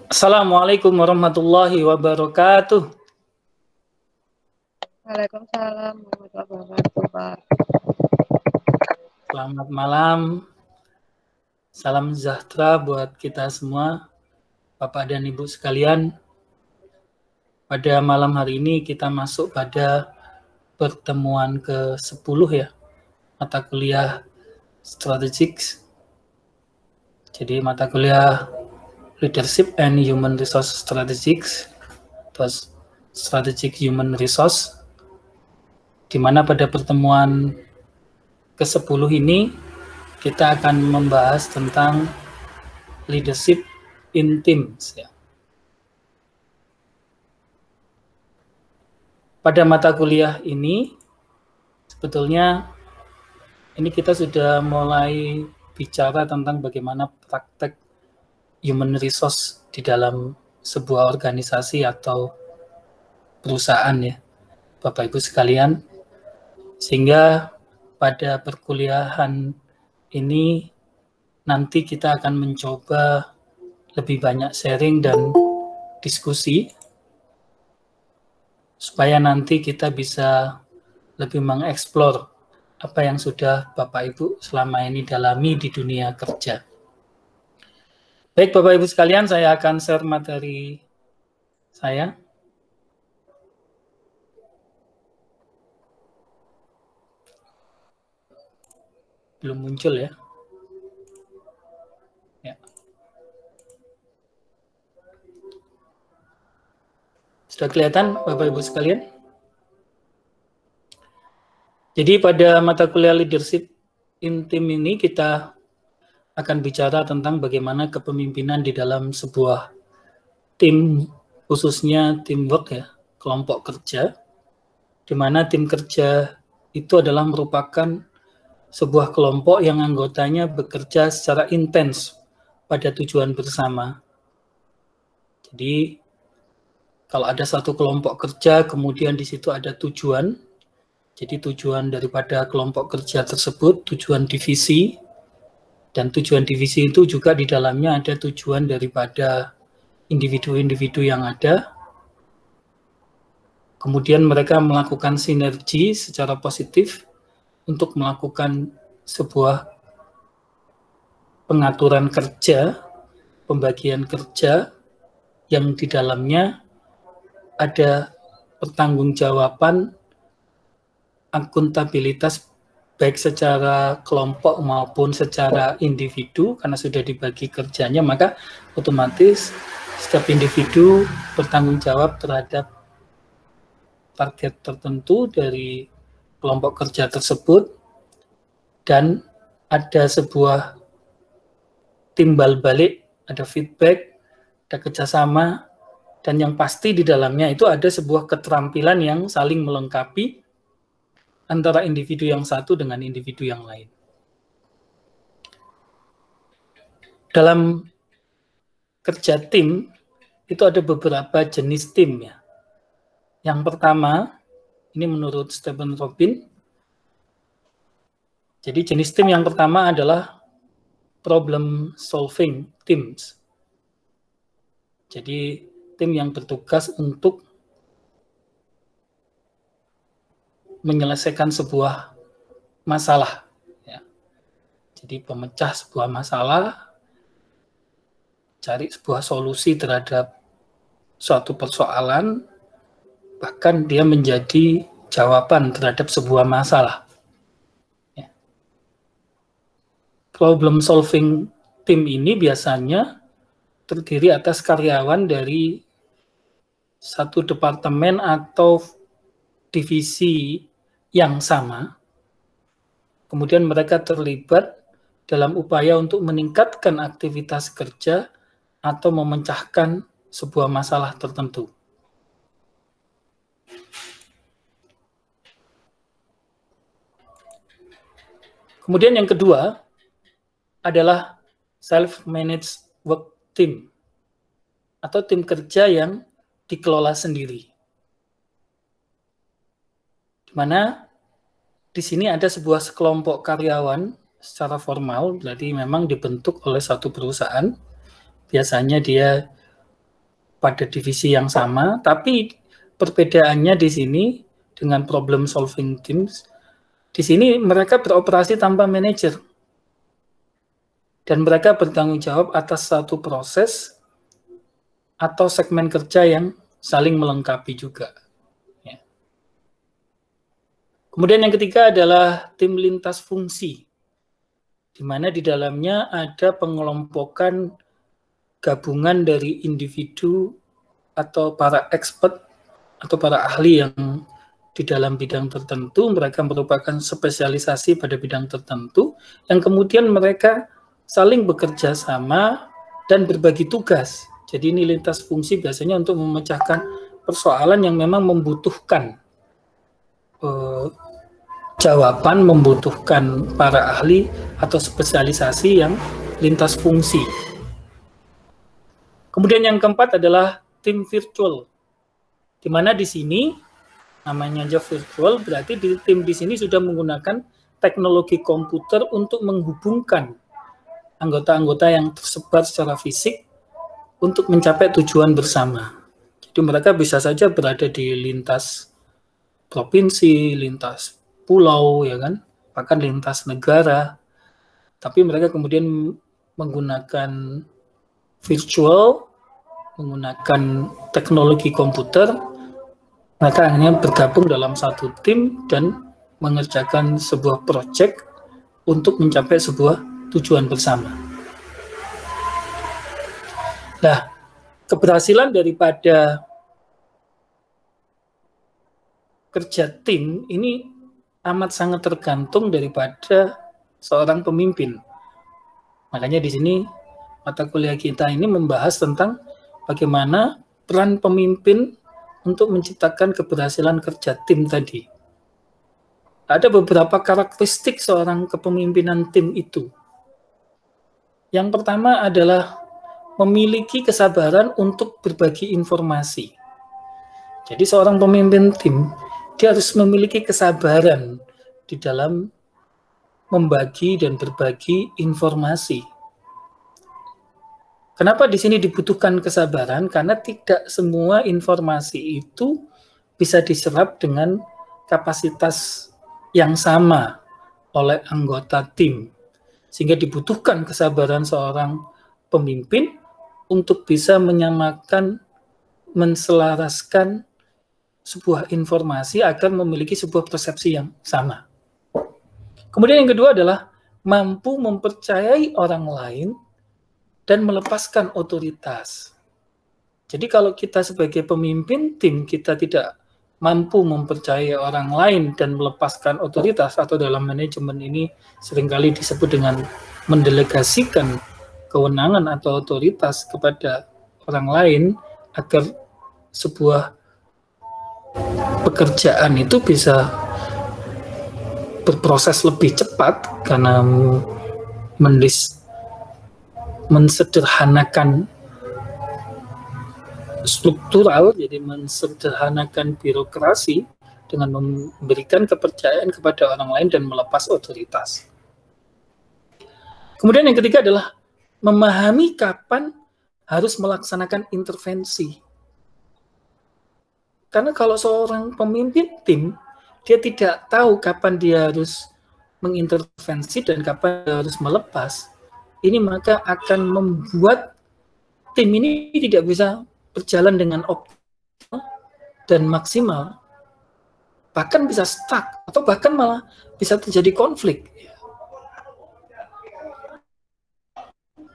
Assalamualaikum warahmatullahi wabarakatuh. Waalaikumsalam warahmatullahi wabarakatuh, Pak. Selamat malam. Salam sejahtera buat kita semua, Bapak dan Ibu sekalian. Pada malam hari ini kita masuk pada pertemuan ke-10 ya, mata kuliah Strategics. Jadi mata kuliah Leadership and Human Resource Strategics, atau Strategic Human Resource, di mana pada pertemuan ke-10 ini kita akan membahas tentang leadership in teams ya. Pada mata kuliah ini sebetulnya ini kita sudah mulai bicara tentang bagaimana praktek human resource di dalam sebuah organisasi atau perusahaan ya, Bapak Ibu sekalian. Sehingga pada perkuliahan ini nanti kita akan mencoba lebih banyak sharing dan diskusi supaya nanti kita bisa lebih mengeksplor apa yang sudah Bapak Ibu selama ini dalami di dunia kerja. Baik Bapak Ibu sekalian, saya akan share materi saya. Belum muncul ya. Sudah kelihatan Bapak Ibu sekalian? Jadi pada mata kuliah leadership in team ini kita akan bicara tentang bagaimana kepemimpinan di dalam sebuah tim, khususnya teamwork ya, kelompok kerja, di mana tim kerja itu adalah merupakan sebuah kelompok yang anggotanya bekerja secara intens pada tujuan bersama. Jadi kalau ada satu kelompok kerja, kemudian di situ ada tujuan. Jadi tujuan daripada kelompok kerja tersebut, tujuan divisi, dan tujuan divisi itu juga di dalamnya ada tujuan daripada individu-individu yang ada. Kemudian mereka melakukan sinergi secara positif untuk melakukan sebuah pengaturan kerja, pembagian kerja yang di dalamnya ada pertanggungjawaban, akuntabilitas baik secara kelompok maupun secara individu, karena sudah dibagi kerjanya, maka otomatis setiap individu bertanggung jawab terhadap target tertentu dari kelompok kerja tersebut, dan ada sebuah timbal balik, ada feedback, ada kerjasama, dan yang pasti di dalamnya itu ada sebuah keterampilan yang saling melengkapi antara individu yang satu dengan individu yang lain. Dalam kerja tim, itu ada beberapa jenis tim ya. Yang pertama, ini menurut Stephen Robin, jadi jenis tim yang pertama adalah problem solving teams. Jadi tim yang bertugas untuk menyelesaikan sebuah masalah. Ya. Jadi pemecah sebuah masalah, cari sebuah solusi terhadap suatu persoalan, bahkan dia menjadi jawaban terhadap sebuah masalah. Ya. Problem solving tim ini biasanya terdiri atas karyawan dari satu departemen atau divisi yang sama, kemudian mereka terlibat dalam upaya untuk meningkatkan aktivitas kerja atau memecahkan sebuah masalah tertentu. Kemudian yang kedua adalah self-managed work team atau tim kerja yang dikelola sendiri. Di mana di sini ada sebuah sekelompok karyawan secara formal, berarti memang dibentuk oleh satu perusahaan. Biasanya dia pada divisi yang sama, tapi perbedaannya di sini dengan problem solving teams, di sini mereka beroperasi tanpa manajer. Dan mereka bertanggung jawab atas satu proses atau segmen kerja yang saling melengkapi juga. Ya. Kemudian yang ketiga adalah tim lintas fungsi, di mana di dalamnya ada pengelompokan gabungan dari individu atau para expert atau para ahli yang di dalam bidang tertentu, mereka merupakan spesialisasi pada bidang tertentu, yang kemudian mereka saling bekerja sama dan berbagi tugas. Jadi ini lintas fungsi biasanya untuk memecahkan persoalan yang memang membutuhkan jawaban, membutuhkan para ahli atau spesialisasi yang lintas fungsi. Kemudian yang keempat adalah tim virtual, di mana di sini namanya aja virtual, berarti tim di sini sudah menggunakan teknologi komputer untuk menghubungkan anggota-anggota yang tersebar secara fisik untuk mencapai tujuan bersama. Jadi mereka bisa saja berada di lintas provinsi, lintas pulau, ya kan, bahkan lintas negara. Tapi mereka kemudian menggunakan virtual, menggunakan teknologi komputer, mereka akhirnya bergabung dalam satu tim dan mengerjakan sebuah proyek untuk mencapai sebuah tujuan bersama. Nah, keberhasilan daripada kerja tim ini amat sangat tergantung daripada seorang pemimpin. Makanya di sini mata kuliah kita ini membahas tentang bagaimana peran pemimpin untuk menciptakan keberhasilan kerja tim tadi. Ada beberapa karakteristik seorang kepemimpinan tim itu. Yang pertama adalah memiliki kesabaran untuk berbagi informasi. Jadi seorang pemimpin tim, dia harus memiliki kesabaran di dalam membagi dan berbagi informasi. Kenapa di sini dibutuhkan kesabaran? Karena tidak semua informasi itu bisa diserap dengan kapasitas yang sama oleh anggota tim. Sehingga dibutuhkan kesabaran seorang pemimpin untuk bisa menyamakan, menselaraskan sebuah informasi agar memiliki sebuah persepsi yang sama. Kemudian yang kedua adalah mampu mempercayai orang lain dan melepaskan otoritas. Jadi kalau kita sebagai pemimpin tim, kita tidak mampu mempercayai orang lain dan melepaskan otoritas, atau dalam manajemen ini seringkali disebut dengan mendelegasikan kewenangan atau otoritas kepada orang lain agar sebuah pekerjaan itu bisa berproses lebih cepat karena mensederhanakan struktural, jadi mensederhanakan birokrasi dengan memberikan kepercayaan kepada orang lain dan melepas otoritas. Kemudian yang ketiga adalah memahami kapan harus melaksanakan intervensi. Karena kalau seorang pemimpin tim, dia tidak tahu kapan dia harus mengintervensi dan kapan dia harus melepas. Ini maka akan membuat tim ini tidak bisa berjalan dengan optimal dan maksimal. Bahkan bisa stuck atau bahkan malah bisa terjadi konflik.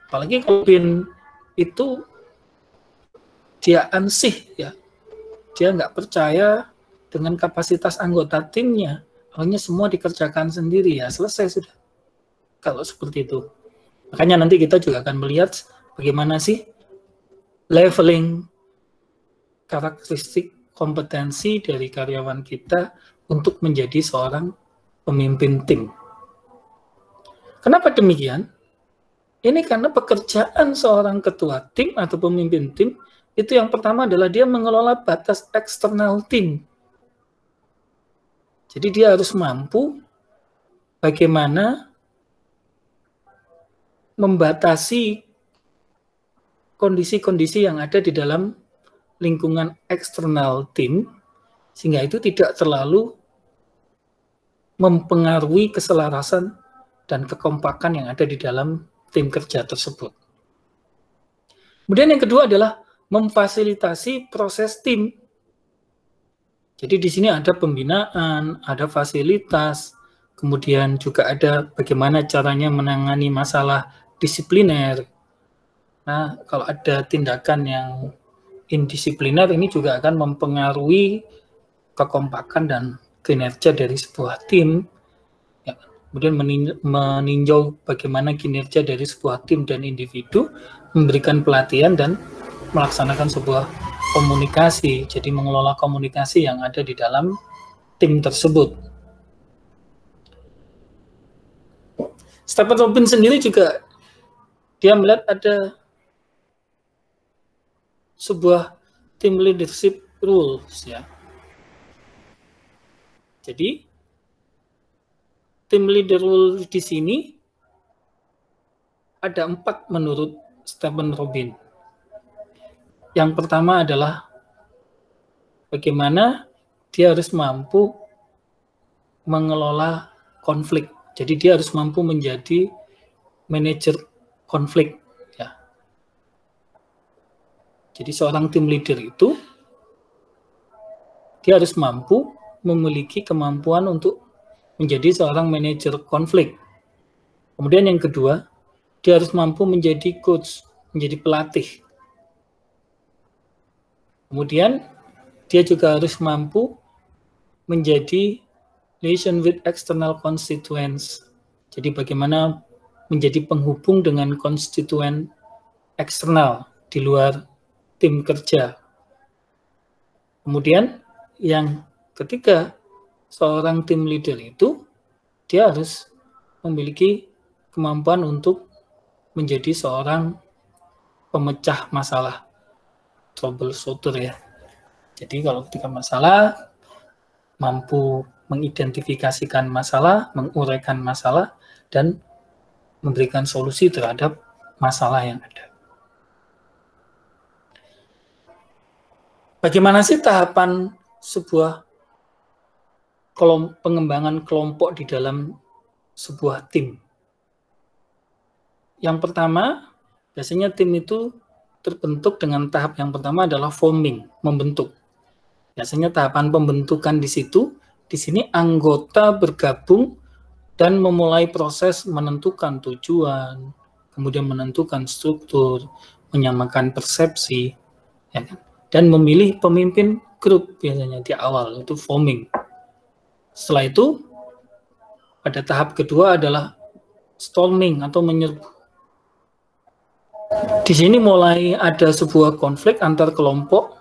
Apalagi kalau pemimpin itu dia ansih, ya, dia nggak percaya dengan kapasitas anggota timnya, hanya semua dikerjakan sendiri, ya selesai sudah. Kalau seperti itu, makanya nanti kita juga akan melihat bagaimana sih leveling karakteristik kompetensi dari karyawan kita untuk menjadi seorang pemimpin tim. Kenapa demikian? Ini karena pekerjaan seorang ketua tim atau pemimpin tim itu yang pertama adalah dia mengelola batas eksternal tim. Jadi dia harus mampu bagaimana membatasi kondisi-kondisi yang ada di dalam lingkungan eksternal tim, sehingga itu tidak terlalu mempengaruhi keselarasan dan kekompakan yang ada di dalam tim kerja tersebut. Kemudian yang kedua adalah memfasilitasi proses tim. Jadi di sini ada pembinaan, ada fasilitas, kemudian juga ada bagaimana caranya menangani masalah disipliner. Nah, kalau ada tindakan yang indisipliner ini juga akan mempengaruhi kekompakan dan kinerja dari sebuah tim. Ya, kemudian meninjau bagaimana kinerja dari sebuah tim dan individu, memberikan pelatihan dan melaksanakan sebuah komunikasi, jadi mengelola komunikasi yang ada di dalam tim tersebut. Stephen Robin sendiri juga dia melihat ada sebuah team leadership rules, ya. Jadi team leader rule di sini ada 4 menurut Stephen Robin. Yang pertama adalah bagaimana dia harus mampu mengelola konflik. Jadi dia harus mampu menjadi manajer konflik. Ya. Jadi seorang tim leader itu dia harus mampu memiliki kemampuan untuk menjadi seorang manajer konflik. Kemudian yang kedua, dia harus mampu menjadi coach, menjadi pelatih. Kemudian dia juga harus mampu menjadi liaison with external constituents. Jadi bagaimana menjadi penghubung dengan konstituen eksternal di luar tim kerja. Kemudian yang ketiga, seorang tim leader itu dia harus memiliki kemampuan untuk menjadi seorang pemecah masalah, troubleshooter, ya. Jadi kalau ketika masalah, mampu mengidentifikasikan masalah, menguraikan masalah, dan memberikan solusi terhadap masalah yang ada. Bagaimana sih tahapan sebuah pengembangan kelompok di dalam sebuah tim? Yang pertama, biasanya tim itu terbentuk dengan tahap yang pertama adalah forming, membentuk. Biasanya tahapan pembentukan di sini anggota bergabung dan memulai proses menentukan tujuan, kemudian menentukan struktur, menyamakan persepsi, ya kan? Dan memilih pemimpin grup biasanya di awal, itu forming. Setelah itu, pada tahap kedua adalah storming atau menyerbu. Di sini mulai ada sebuah konflik antar kelompok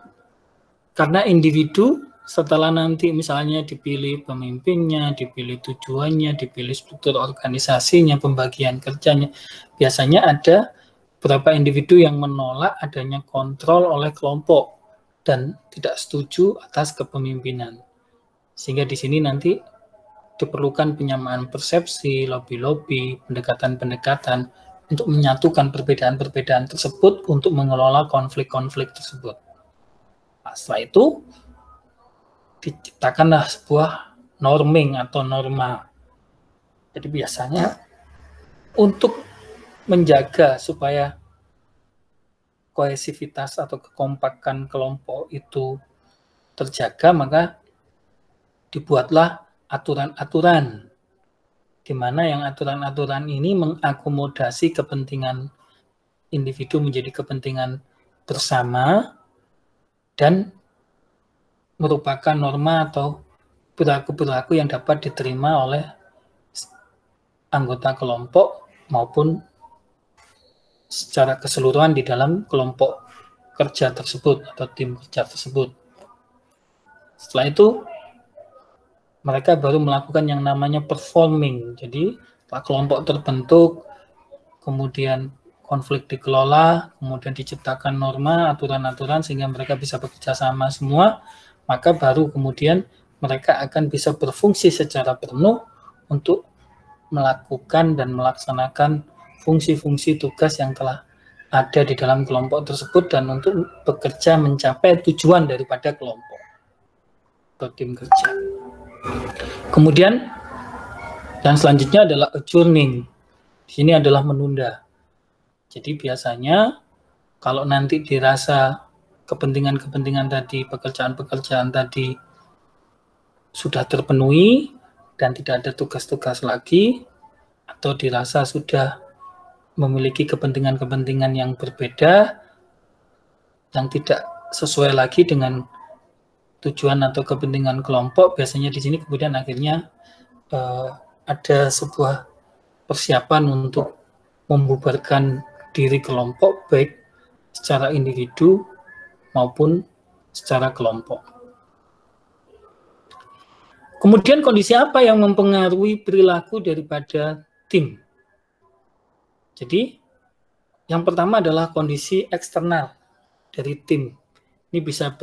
karena individu setelah nanti misalnya dipilih pemimpinnya, dipilih tujuannya, dipilih struktur organisasinya, pembagian kerjanya, biasanya ada beberapa individu yang menolak adanya kontrol oleh kelompok dan tidak setuju atas kepemimpinan. Sehingga di sini nanti diperlukan penyamaan persepsi, lobby-lobby, pendekatan-pendekatan untuk menyatukan perbedaan-perbedaan tersebut untuk mengelola konflik-konflik tersebut. Nah, setelah itu diciptakanlah sebuah norming atau norma. Jadi biasanya untuk menjaga supaya kohesivitas atau kekompakan kelompok itu terjaga, maka dibuatlah aturan-aturan, di mana yang aturan-aturan ini mengakomodasi kepentingan individu menjadi kepentingan bersama dan merupakan norma atau perilaku-perilaku yang dapat diterima oleh anggota kelompok maupun secara keseluruhan di dalam kelompok kerja tersebut atau tim kerja tersebut. Setelah itu, mereka baru melakukan yang namanya performing. Jadi, setelah kelompok terbentuk, kemudian konflik dikelola, kemudian diciptakan norma, aturan-aturan sehingga mereka bisa bekerja sama semua, maka baru kemudian mereka akan bisa berfungsi secara penuh untuk melakukan dan melaksanakan fungsi-fungsi tugas yang telah ada di dalam kelompok tersebut dan untuk bekerja mencapai tujuan daripada kelompok atau tim kerja. Kemudian yang selanjutnya adalah adjourning. Di sini adalah menunda. Jadi biasanya kalau nanti dirasa kepentingan-kepentingan tadi, pekerjaan-pekerjaan tadi sudah terpenuhi dan tidak ada tugas-tugas lagi, atau dirasa sudah memiliki kepentingan-kepentingan yang berbeda, yang tidak sesuai lagi dengan tujuan atau kepentingan kelompok, biasanya di sini kemudian akhirnya ada sebuah persiapan untuk membubarkan diri kelompok, baik secara individu maupun secara kelompok. Kemudian kondisi apa yang mempengaruhi perilaku daripada tim? Jadi yang pertama adalah kondisi eksternal dari tim. Ini bisa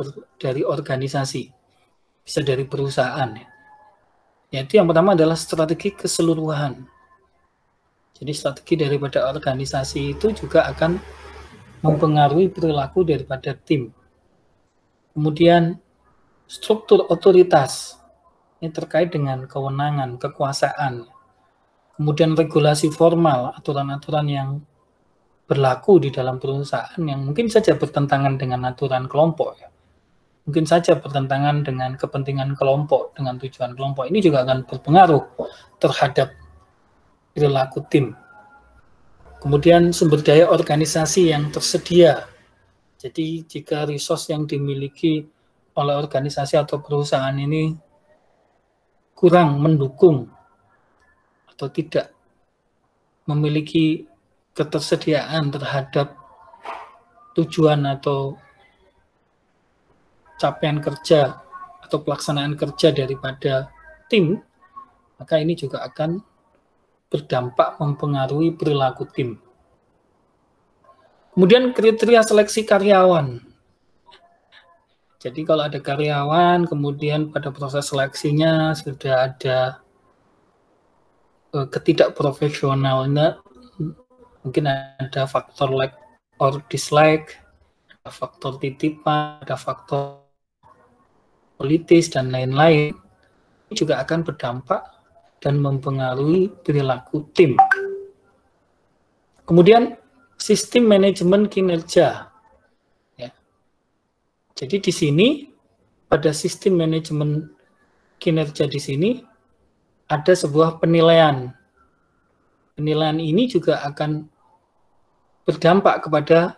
dari organisasi, bisa dari perusahaan. Yaitu yang pertama adalah strategi keseluruhan. Jadi strategi daripada organisasi itu juga akan mempengaruhi perilaku daripada tim. Kemudian struktur otoritas, ini terkait dengan kewenangan, kekuasaan. Kemudian regulasi formal, aturan-aturan yang berlaku di dalam perusahaan yang mungkin saja bertentangan dengan aturan kelompok. Mungkin saja bertentangan dengan kepentingan kelompok, dengan tujuan kelompok. Ini juga akan berpengaruh terhadap perilaku tim. Kemudian sumber daya organisasi yang tersedia. Jadi jika resource yang dimiliki oleh organisasi atau perusahaan ini kurang mendukung atau tidak memiliki ketersediaan terhadap tujuan atau capaian kerja atau pelaksanaan kerja daripada tim, maka ini juga akan berdampak mempengaruhi perilaku tim. Kemudian kriteria seleksi karyawan. Jadi kalau ada karyawan, kemudian pada proses seleksinya sudah ada ketidakprofesionalnya, mungkin ada faktor like or dislike, ada faktor titipan, ada faktor politis, dan lain-lain, ini juga akan berdampak dan mempengaruhi perilaku tim. Kemudian sistem manajemen kinerja. Ya. Jadi di sini pada sistem manajemen kinerja di sini ada sebuah penilaian. Penilaian ini juga akan berdampak kepada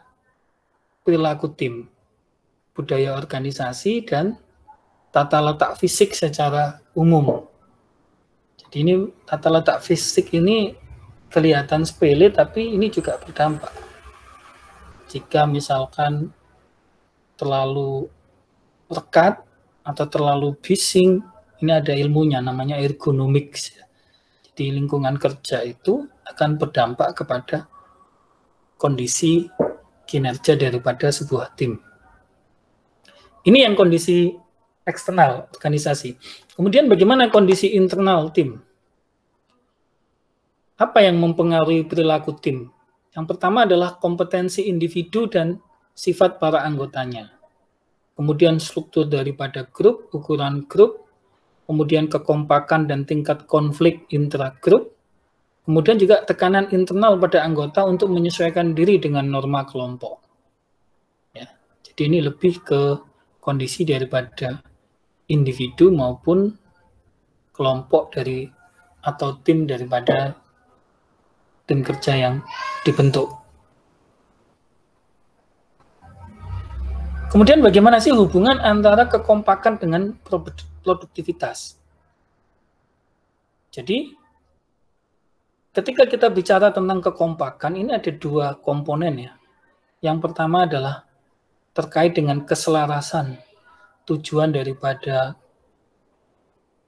perilaku tim, budaya organisasi, dan tata letak fisik secara umum. Jadi ini tata letak fisik ini kelihatan sepele, tapi ini juga berdampak. Jika misalkan terlalu lekat atau terlalu bising, ini ada ilmunya namanya ergonomics. Jadi lingkungan kerja itu akan berdampak kepada kondisi kinerja daripada sebuah tim. Ini yang kondisi eksternal organisasi. Kemudian bagaimana kondisi internal tim? Apa yang mempengaruhi perilaku tim? Yang pertama adalah kompetensi individu dan sifat para anggotanya. Kemudian struktur daripada grup, ukuran grup, kemudian kekompakan dan tingkat konflik intragrup, kemudian juga tekanan internal pada anggota untuk menyesuaikan diri dengan norma kelompok. Ya, jadi ini lebih ke kondisi daripada individu maupun kelompok dari atau tim daripada tim kerja yang dibentuk. Kemudian bagaimana sih hubungan antara kekompakan dengan produktivitas? Jadi ketika kita bicara tentang kekompakan, ini ada dua komponen ya. Yang pertama adalah terkait dengan keselarasan tujuan daripada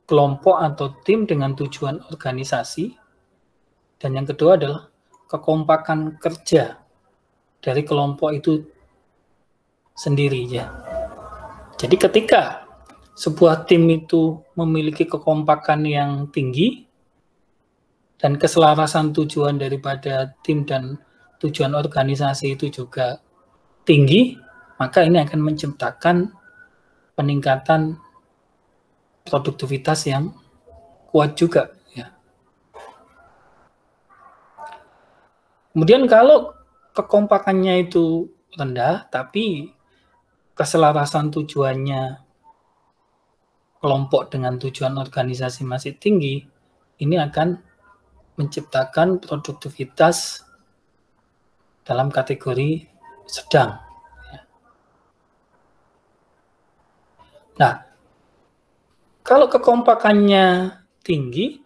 kelompok atau tim dengan tujuan organisasi. Dan yang kedua adalah kekompakan kerja dari kelompok itu sendiri ya. Jadi ketika sebuah tim itu memiliki kekompakan yang tinggi dan keselarasan tujuan daripada tim dan tujuan organisasi itu juga tinggi, maka ini akan menciptakan peningkatan produktivitas yang kuat juga. Ya. Kemudian kalau kekompakannya itu rendah, tapi keselarasan tujuannya kelompok dengan tujuan organisasi masih tinggi, ini akan menciptakan produktivitas dalam kategori sedang. Nah, kalau kekompakannya tinggi,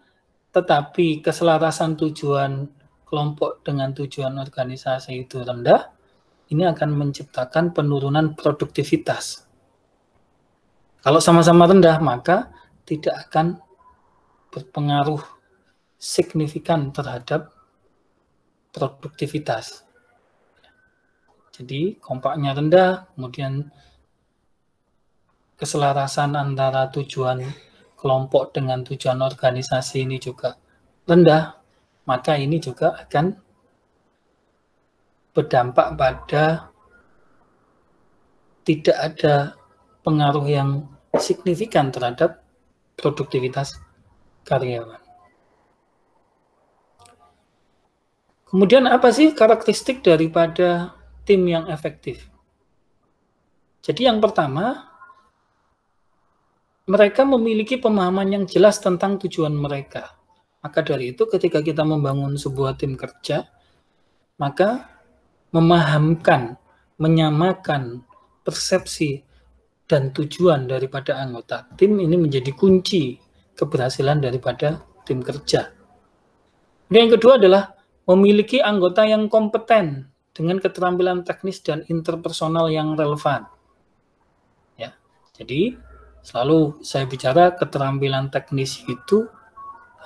tetapi keselarasan tujuan kelompok dengan tujuan organisasi itu rendah, ini akan menciptakan penurunan produktivitas. Kalau sama-sama rendah, maka tidak akan berpengaruh signifikan terhadap produktivitas. Jadi kompaknya rendah, kemudian keselarasan antara tujuan kelompok dengan tujuan organisasi ini juga rendah, maka ini juga akan berdampak pada tidak ada pengaruh yang signifikan terhadap produktivitas karyawan. Kemudian apa sih karakteristik daripada tim yang efektif? Jadi yang pertama, mereka memiliki pemahaman yang jelas tentang tujuan mereka. Maka dari itu ketika kita membangun sebuah tim kerja, maka memahamkan, menyamakan persepsi dan tujuan daripada anggota tim ini menjadi kunci keberhasilan daripada tim kerja. Dan yang kedua adalah memiliki anggota yang kompeten dengan keterampilan teknis dan interpersonal yang relevan. Ya, jadi selalu saya bicara keterampilan teknis itu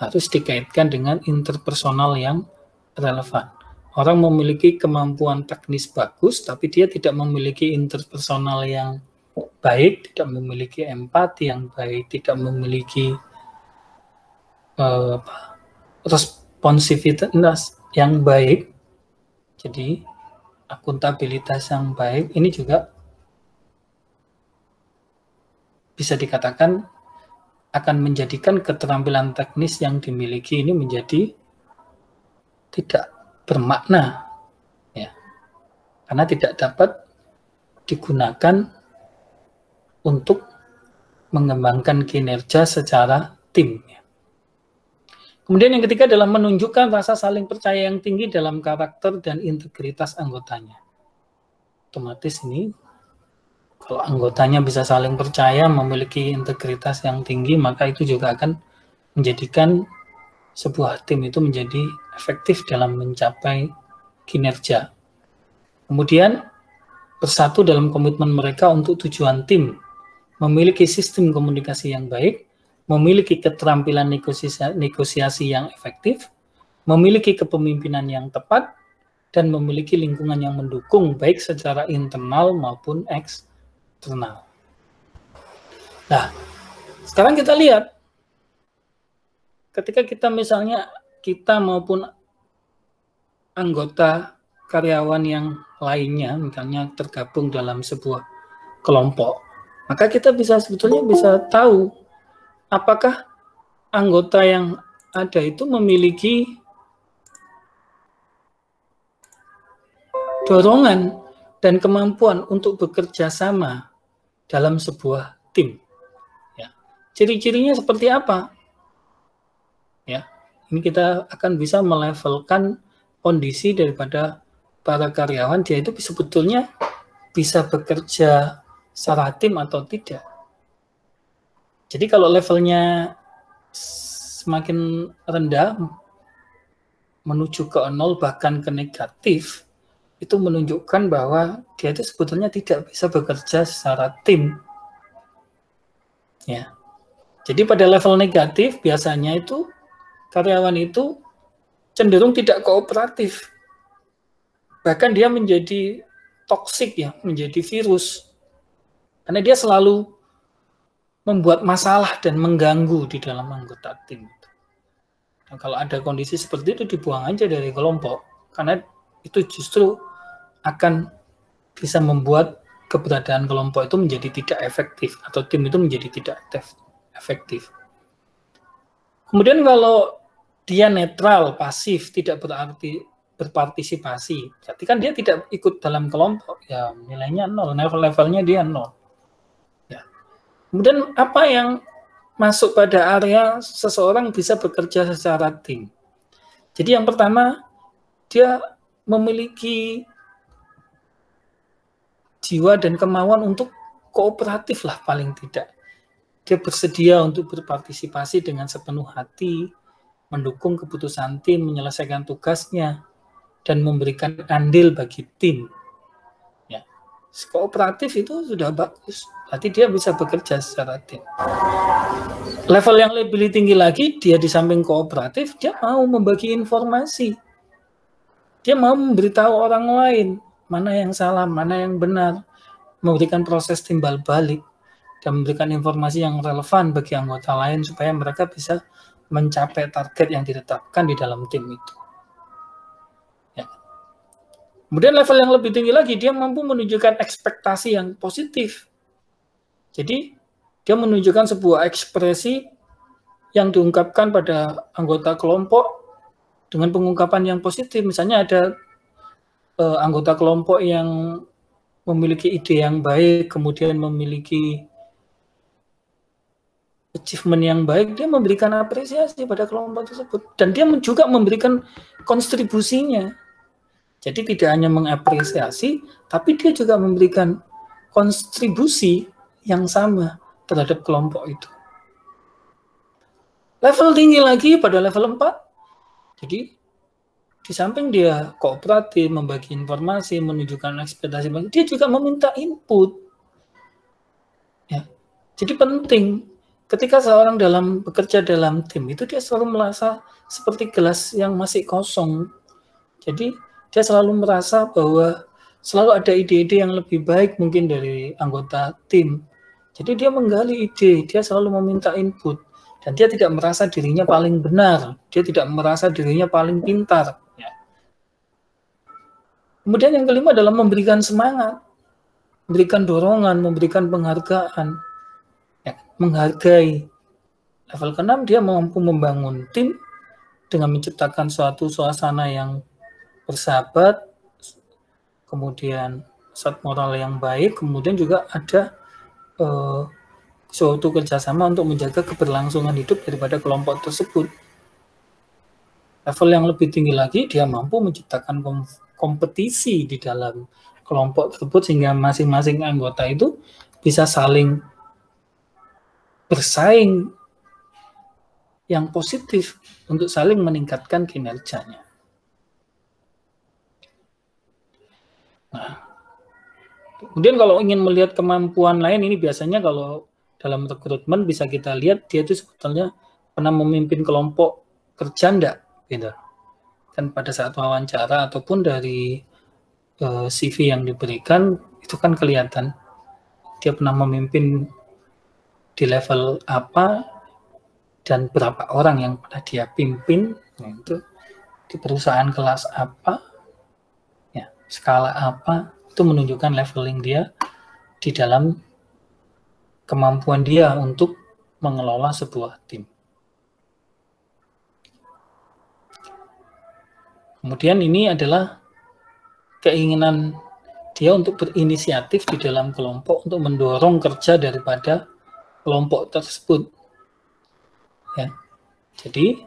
harus dikaitkan dengan interpersonal yang relevan. Orang memiliki kemampuan teknis bagus, tapi dia tidak memiliki interpersonal yang baik, tidak memiliki empati yang baik, tidak memiliki responsivitas yang baik, jadi akuntabilitas yang baik, ini juga bisa dikatakan akan menjadikan keterampilan teknis yang dimiliki ini menjadi tidak bermakna, ya, karena tidak dapat digunakan untuk mengembangkan kinerja secara tim. Kemudian yang ketiga adalah menunjukkan rasa saling percaya yang tinggi dalam karakter dan integritas anggotanya. Otomatis ini kalau anggotanya bisa saling percaya, memiliki integritas yang tinggi, maka itu juga akan menjadikan sebuah tim itu menjadi efektif dalam mencapai kinerja. Kemudian bersatu dalam komitmen mereka untuk tujuan tim, memiliki sistem komunikasi yang baik, memiliki keterampilan negosiasi yang efektif, memiliki kepemimpinan yang tepat, dan memiliki lingkungan yang mendukung baik secara internal maupun eksternal. Nah, sekarang kita lihat, ketika kita misalnya kita maupun anggota karyawan yang lainnya, misalnya tergabung dalam sebuah kelompok, maka kita sebetulnya bisa tahu apakah anggota yang ada itu memiliki dorongan dan kemampuan untuk bekerja sama dalam sebuah tim. Ya. Ciri-cirinya seperti apa? Ya, ini kita akan bisa melevelkan kondisi daripada para karyawan, dia itu sebetulnya bisa bekerja secara tim atau tidak. Jadi kalau levelnya semakin rendah, menuju ke 0 bahkan ke negatif, itu menunjukkan bahwa dia itu sebetulnya tidak bisa bekerja secara tim. Ya. Jadi pada level negatif biasanya itu karyawan itu cenderung tidak kooperatif. Bahkan dia menjadi toksik, ya, menjadi virus. Karena dia selalu membuat masalah dan mengganggu di dalam anggota tim. Nah, kalau ada kondisi seperti itu dibuang aja dari kelompok. Karena itu justru akan bisa membuat keberadaan kelompok itu menjadi tidak efektif atau tim itu menjadi tidak efektif. Kemudian kalau dia netral, pasif, tidak berarti berpartisipasi, berarti kan dia tidak ikut dalam kelompok, ya nilainya 0, levelnya dia 0. Ya. Kemudian apa yang masuk pada area seseorang bisa bekerja secara tim? Jadi yang pertama, dia memiliki jiwa dan kemauan untuk kooperatif lah paling tidak. Dia bersedia untuk berpartisipasi dengan sepenuh hati, mendukung keputusan tim, menyelesaikan tugasnya, dan memberikan andil bagi tim. Ya. Kooperatif itu sudah bagus, berarti dia bisa bekerja secara tim. Level yang lebih tinggi lagi, dia di samping kooperatif, dia mau membagi informasi. Dia mau memberitahu orang lain mana yang salah, mana yang benar, memberikan proses timbal balik, dan memberikan informasi yang relevan bagi anggota lain supaya mereka bisa mencapai target yang ditetapkan di dalam tim itu. Ya. Kemudian level yang lebih tinggi lagi, dia mampu menunjukkan ekspektasi yang positif. Jadi, dia menunjukkan sebuah ekspresi yang diungkapkan pada anggota kelompok dengan pengungkapan yang positif. Misalnya ada anggota kelompok yang memiliki ide yang baik, kemudian memiliki achievement yang baik, dia memberikan apresiasi pada kelompok tersebut. Dan dia juga memberikan kontribusinya. Jadi tidak hanya mengapresiasi, tapi dia juga memberikan kontribusi yang sama terhadap kelompok itu. Level tinggi lagi pada level 4, jadi di samping dia kooperatif, membagi informasi, menunjukkan ekspektasi, dia juga meminta input. Ya. Jadi penting, ketika seorang bekerja dalam tim, itu dia selalu merasa seperti gelas yang masih kosong. Jadi dia selalu merasa bahwa selalu ada ide-ide yang lebih baik mungkin dari anggota tim. Jadi dia menggali ide, dia selalu meminta input. Dan dia tidak merasa dirinya paling benar, dia tidak merasa dirinya paling pintar. Ya. Kemudian yang kelima adalah memberikan semangat, memberikan dorongan, memberikan penghargaan, ya, menghargai. Level ke-6 dia mampu membangun tim dengan menciptakan suatu suasana yang bersahabat, kemudian suatu moral yang baik, kemudian juga ada suatu kerjasama untuk menjaga keberlangsungan hidup daripada kelompok tersebut. Level yang lebih tinggi lagi, dia mampu menciptakan kompetisi di dalam kelompok tersebut sehingga masing-masing anggota itu bisa saling bersaing yang positif untuk saling meningkatkan kinerjanya. Nah, kemudian kalau ingin melihat kemampuan lain, ini biasanya kalau dalam rekrutmen bisa kita lihat dia itu sebetulnya pernah memimpin kelompok kerja enggak, gitu. Dan pada saat wawancara ataupun dari CV yang diberikan itu kan kelihatan dia pernah memimpin di level apa dan berapa orang yang pernah dia pimpin, itu di perusahaan kelas apa, ya, skala apa, itu menunjukkan leveling dia di dalam kemampuan dia untuk mengelola sebuah tim. Kemudian ini adalah keinginan dia untuk berinisiatif di dalam kelompok untuk mendorong kerja daripada kelompok tersebut. Ya. Jadi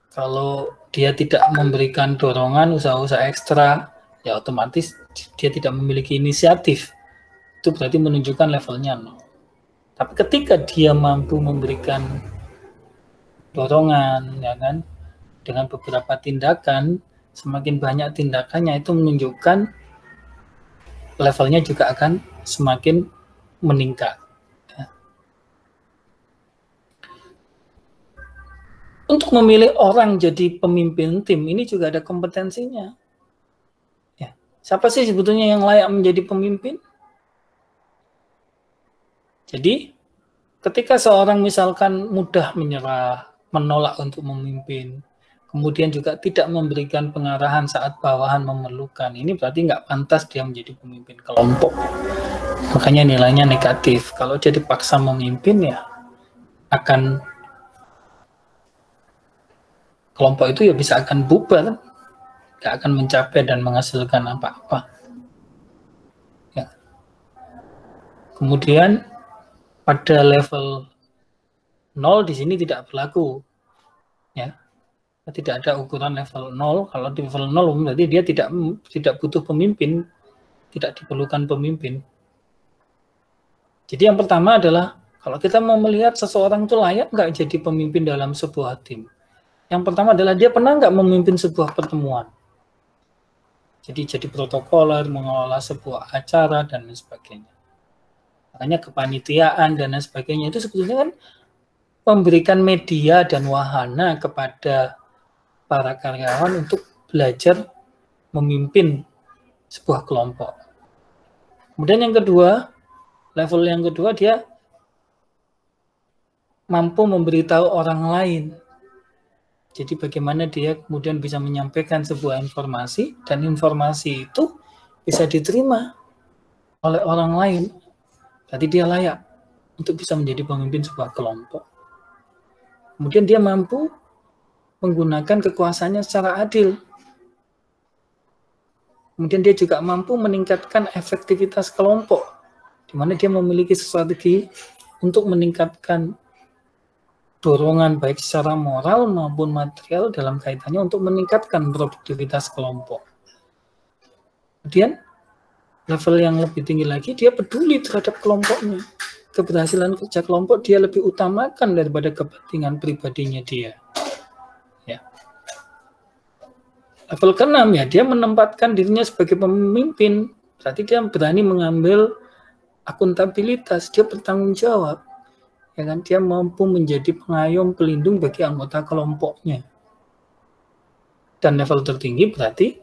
kalau dia tidak memberikan dorongan usaha-usaha ekstra, ya otomatis dia tidak memiliki inisiatif. Itu berarti menunjukkan levelnya 0. Tapi ketika dia mampu memberikan dorongan, ya kan, dengan beberapa tindakan, semakin banyak tindakannya itu menunjukkan levelnya juga akan semakin meningkat. Ya. Untuk memilih orang jadi pemimpin tim, ini juga ada kompetensinya. Ya. Siapa sih sebetulnya yang layak menjadi pemimpin? Jadi, ketika seorang misalkan mudah menyerah, menolak untuk memimpin, kemudian juga tidak memberikan pengarahan saat bawahan memerlukan. Ini berarti nggak pantas dia menjadi pemimpin kelompok. Makanya nilainya negatif. Kalau dia dipaksa memimpin ya akan kelompok itu ya bisa akan bubar, nggak akan mencapai dan menghasilkan apa-apa. Ya. Kemudian pada level 0 di sini tidak berlaku. Ya. Tidak ada ukuran level 0. Kalau di level 0 berarti dia tidak butuh pemimpin, tidak diperlukan pemimpin. Jadi yang pertama adalah kalau kita mau melihat seseorang itu layak nggak jadi pemimpin dalam sebuah tim. Yang pertama adalah dia pernah nggak memimpin sebuah pertemuan. Jadi protokoler, mengelola sebuah acara dan lain sebagainya. Makanya kepanitiaan dan lain sebagainya itu sebetulnya kan memberikan media dan wahana kepada para karyawan untuk belajar memimpin sebuah kelompok. Kemudian yang kedua, level yang kedua dia mampu memberitahu orang lain. Jadi bagaimana dia kemudian bisa menyampaikan sebuah informasi dan informasi itu bisa diterima oleh orang lain. Berarti dia layak untuk bisa menjadi pemimpin sebuah kelompok. Kemudian dia mampu menggunakan kekuasaannya secara adil. Kemudian dia juga mampu meningkatkan efektivitas kelompok, di mana dia memiliki strategi untuk meningkatkan dorongan baik secara moral maupun material dalam kaitannya untuk meningkatkan produktivitas kelompok. Kemudian level yang lebih tinggi lagi, dia peduli terhadap kelompoknya. Keberhasilan kerja kelompok dia lebih utamakan daripada kepentingan pribadinya dia. Ya. Level ke-6 ya, dia menempatkan dirinya sebagai pemimpin. Berarti dia berani mengambil akuntabilitas, dia bertanggung jawab. Ya kan, dia mampu menjadi pengayom pelindung bagi anggota kelompoknya. Dan level tertinggi berarti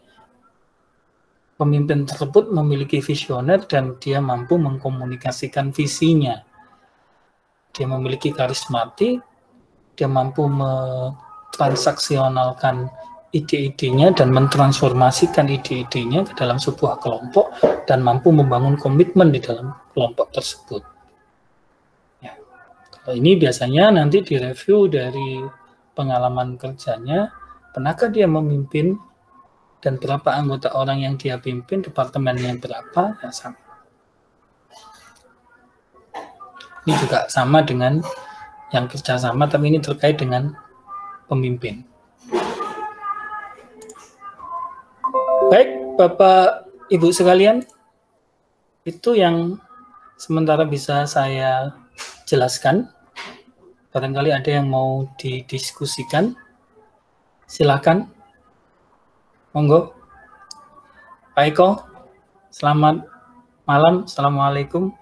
pemimpin tersebut memiliki visioner dan dia mampu mengkomunikasikan visinya. Dia memiliki karismatik, dia mampu mentransaksionalkan ide-idenya dan mentransformasikan ide-idenya ke dalam sebuah kelompok dan mampu membangun komitmen di dalam kelompok tersebut. Ya. Kalau ini biasanya nanti direview dari pengalaman kerjanya, pernahkah dia memimpin dan berapa anggota orang yang dia pimpin, departemennya berapa, ya sama. Ini juga sama dengan yang kerjasama, tapi ini terkait dengan pemimpin. Baik, Bapak, Ibu sekalian, itu yang sementara bisa saya jelaskan. Barangkali ada yang mau didiskusikan. Silakan. Monggo. Pak Eko, selamat malam. Assalamualaikum.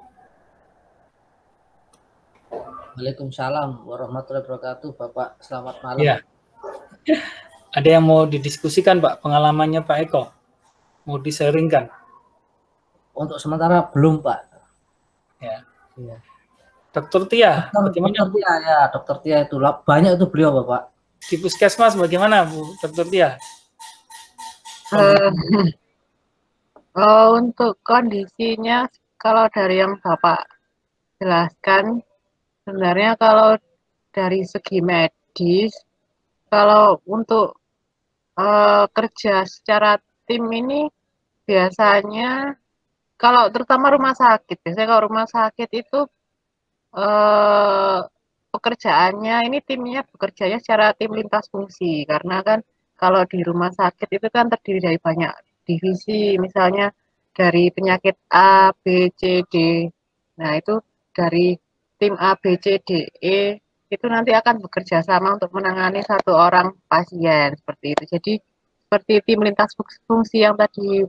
Waalaikumsalam warahmatullahi wabarakatuh, Bapak. Selamat malam. Ya. Ada yang mau didiskusikan, Pak, pengalamannya Pak Eko? Mau di-sharingkan? Untuk sementara belum, Pak. Ya. Ya. Dr. Tia, bagaimana? Dr. Tia, ya, Dr. Tia itu banyak itu beliau, Bapak. Di Puskesmas bagaimana, Bu Dr. Tia? Untuk kondisinya, kalau dari yang Bapak jelaskan, sebenarnya kalau dari segi medis, kalau untuk kerja secara tim ini biasanya, kalau terutama rumah sakit, biasanya kalau rumah sakit itu pekerjaannya ini timnya bekerjanya secara tim lintas fungsi, karena kan kalau di rumah sakit itu kan terdiri dari banyak divisi, misalnya dari penyakit A, B, C, D. Nah, itu dari tim A, B, C, D, E itu nanti akan bekerja sama untuk menangani satu orang pasien seperti itu. Jadi seperti tim lintas fungsi yang tadi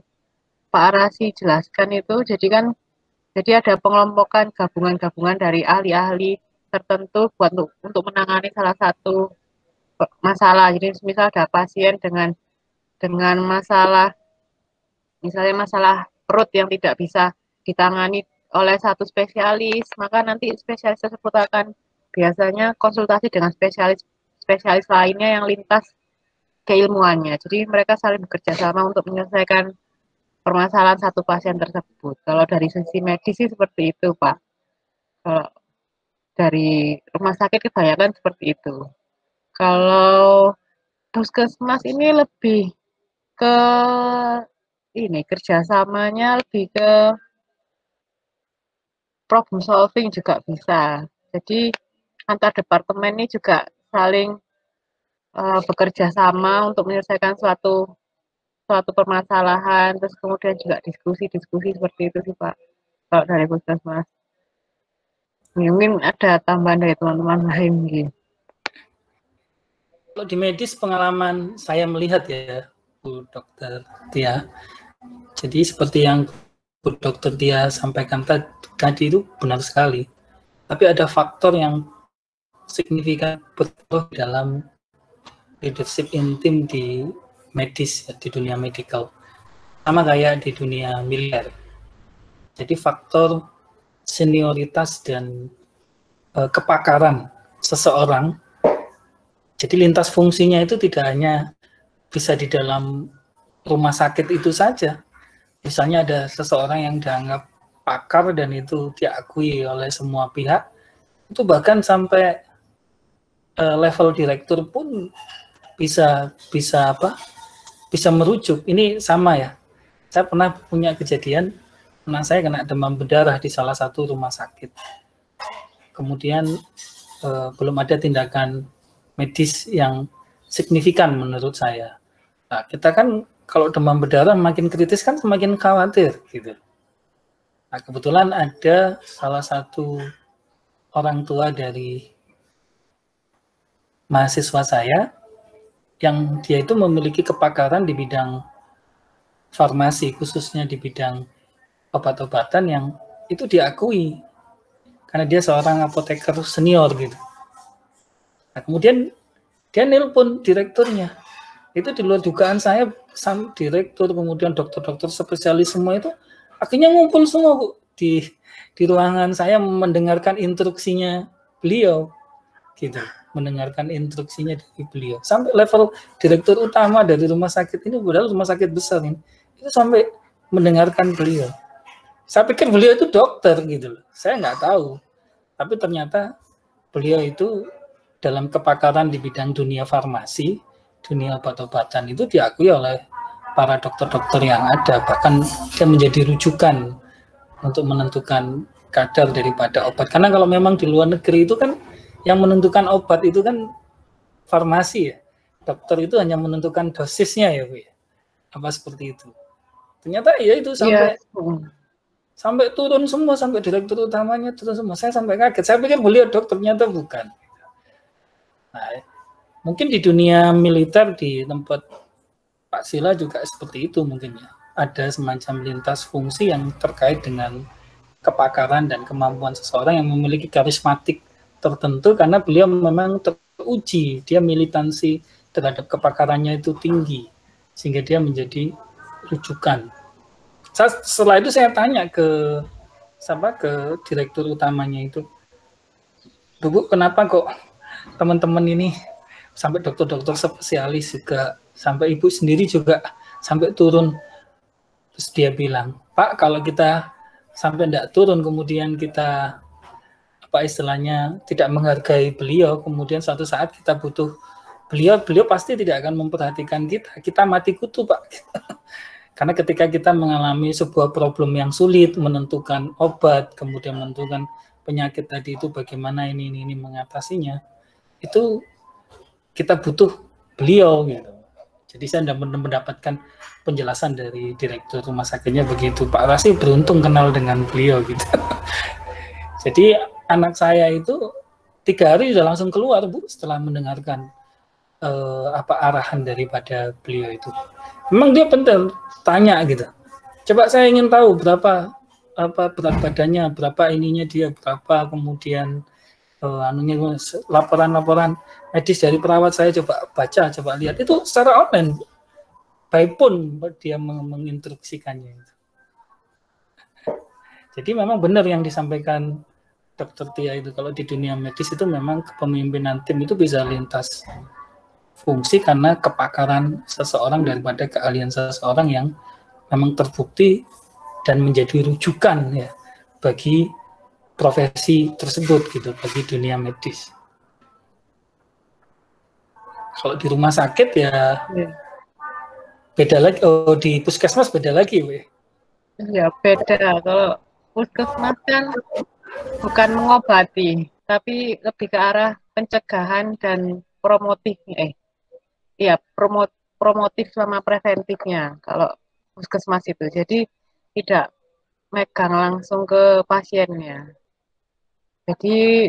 Pak Arasi jelaskan itu, jadi ada pengelompokan gabungan-gabungan dari ahli-ahli tertentu buat untuk menangani salah satu masalah. Jadi misal ada pasien dengan masalah, misalnya masalah perut yang tidak bisa ditangani oleh satu spesialis, maka nanti spesialis tersebut akan biasanya konsultasi dengan spesialis lainnya yang lintas keilmuannya. Jadi mereka saling bekerja sama untuk menyelesaikan permasalahan satu pasien tersebut. Kalau dari sisi medis sih seperti itu, Pak. Kalau dari rumah sakit kebanyakan seperti itu. Kalau puskesmas ini lebih ke ini kerjasamanya lebih ke problem solving juga bisa. Jadi antar departemen ini juga saling bekerja sama untuk menyelesaikan suatu suatu permasalahan, terus kemudian juga diskusi-diskusi seperti itu sih Pak. Kalau dari puskesmas, mungkin ada tambahan dari teman-teman lain gitu. Kalau di medis pengalaman saya melihat ya, Bu Dokter Tia. Jadi seperti yang Bu Dokter Tia sampaikan tadi itu benar sekali. Tapi ada faktor yang signifikan berpengaruh dalam leadership intim di medis, ya, di dunia medical. Sama kayak di dunia militer. Jadi faktor senioritas dan kepakaran seseorang. Jadi lintas fungsinya itu tidak hanya bisa di dalam rumah sakit itu saja. Misalnya ada seseorang yang dianggap pakar dan itu diakui oleh semua pihak, itu bahkan sampai level direktur pun bisa merujuk. Ini sama ya. Saya pernah punya kejadian, anak saya kena demam berdarah di salah satu rumah sakit. Kemudian belum ada tindakan medis yang signifikan menurut saya. Nah, kita kan kalau demam berdarah makin kritis kan semakin khawatir gitu. Nah, kebetulan ada salah satu orang tua dari mahasiswa saya yang dia itu memiliki kepakaran di bidang farmasi, khususnya di bidang obat-obatan yang itu diakui karena dia seorang apoteker senior gitu. Nah, kemudian dia nelpon direkturnya. Itu di luar dugaan saya, direktur, kemudian dokter-dokter spesialis semua itu akhirnya ngumpul semua Bu, di ruangan saya mendengarkan instruksinya beliau. Gitu, mendengarkan instruksinya dari beliau. Sampai level direktur utama dari rumah sakit ini, padahal rumah sakit besar ini, itu sampai mendengarkan beliau. Saya pikir beliau itu dokter gitu loh. Saya nggak tahu. Tapi ternyata beliau itu dalam kepakaran di bidang dunia farmasi, dunia obat-obatan itu diakui oleh para dokter-dokter yang ada. Bahkan dia menjadi rujukan untuk menentukan kadar daripada obat. Karena kalau memang di luar negeri itu kan yang menentukan obat itu kan farmasi ya. Dokter itu hanya menentukan dosisnya ya Bu. Apa seperti itu. Ternyata ya itu sampai turun semua, sampai direktur utamanya turun semua. Saya sampai kaget. Saya pikir beliau dokter, ternyata bukan. Nah, mungkin di dunia militer di tempat Pak Sila juga seperti itu mungkin ya. Ada semacam lintas fungsi yang terkait dengan kepakaran dan kemampuan seseorang yang memiliki karismatik tertentu karena beliau memang teruji, dia militansi terhadap kepakarannya itu tinggi sehingga dia menjadi rujukan. Setelah itu saya tanya ke direktur utamanya itu, Bu, kenapa kok teman-teman ini sampai dokter-dokter spesialis juga, sampai ibu sendiri juga sampai turun. Terus dia bilang, Pak, kalau kita sampai tidak turun, kemudian kita apa istilahnya tidak menghargai beliau, kemudian suatu saat kita butuh beliau pasti tidak akan memperhatikan kita mati kutu Pak. Karena ketika kita mengalami sebuah problem yang sulit, menentukan obat, kemudian menentukan penyakit tadi itu bagaimana ini mengatasinya, itu kita butuh beliau gitu. Jadi saya tidak mendapatkan penjelasan dari direktur rumah sakitnya begitu. Pak Rasi beruntung kenal dengan beliau gitu. Jadi anak saya itu 3 hari sudah langsung keluar Bu setelah mendengarkan arahan daripada beliau itu. Memang dia penting tanya gitu. Coba saya ingin tahu berapa berat badannya, berapa ininya dia, berapa kemudian laporan medis dari perawat saya coba lihat itu secara online. By phone dia menginstruksikannya. Jadi memang benar yang disampaikan Dr. Tia itu, kalau di dunia medis itu memang kepemimpinan tim itu bisa lintas fungsi karena kepakaran seseorang daripada keahlian seseorang yang memang terbukti dan menjadi rujukan ya bagi profesi tersebut gitu, bagi dunia medis. Kalau di rumah sakit ya beda lagi. Oh, di puskesmas beda lagi, weh. Ya beda. Kalau puskesmas kan bukan mengobati, tapi lebih ke arah pencegahan dan promotif. Promotif sama preventifnya. Kalau puskesmas itu, jadi tidak megang langsung ke pasiennya. Jadi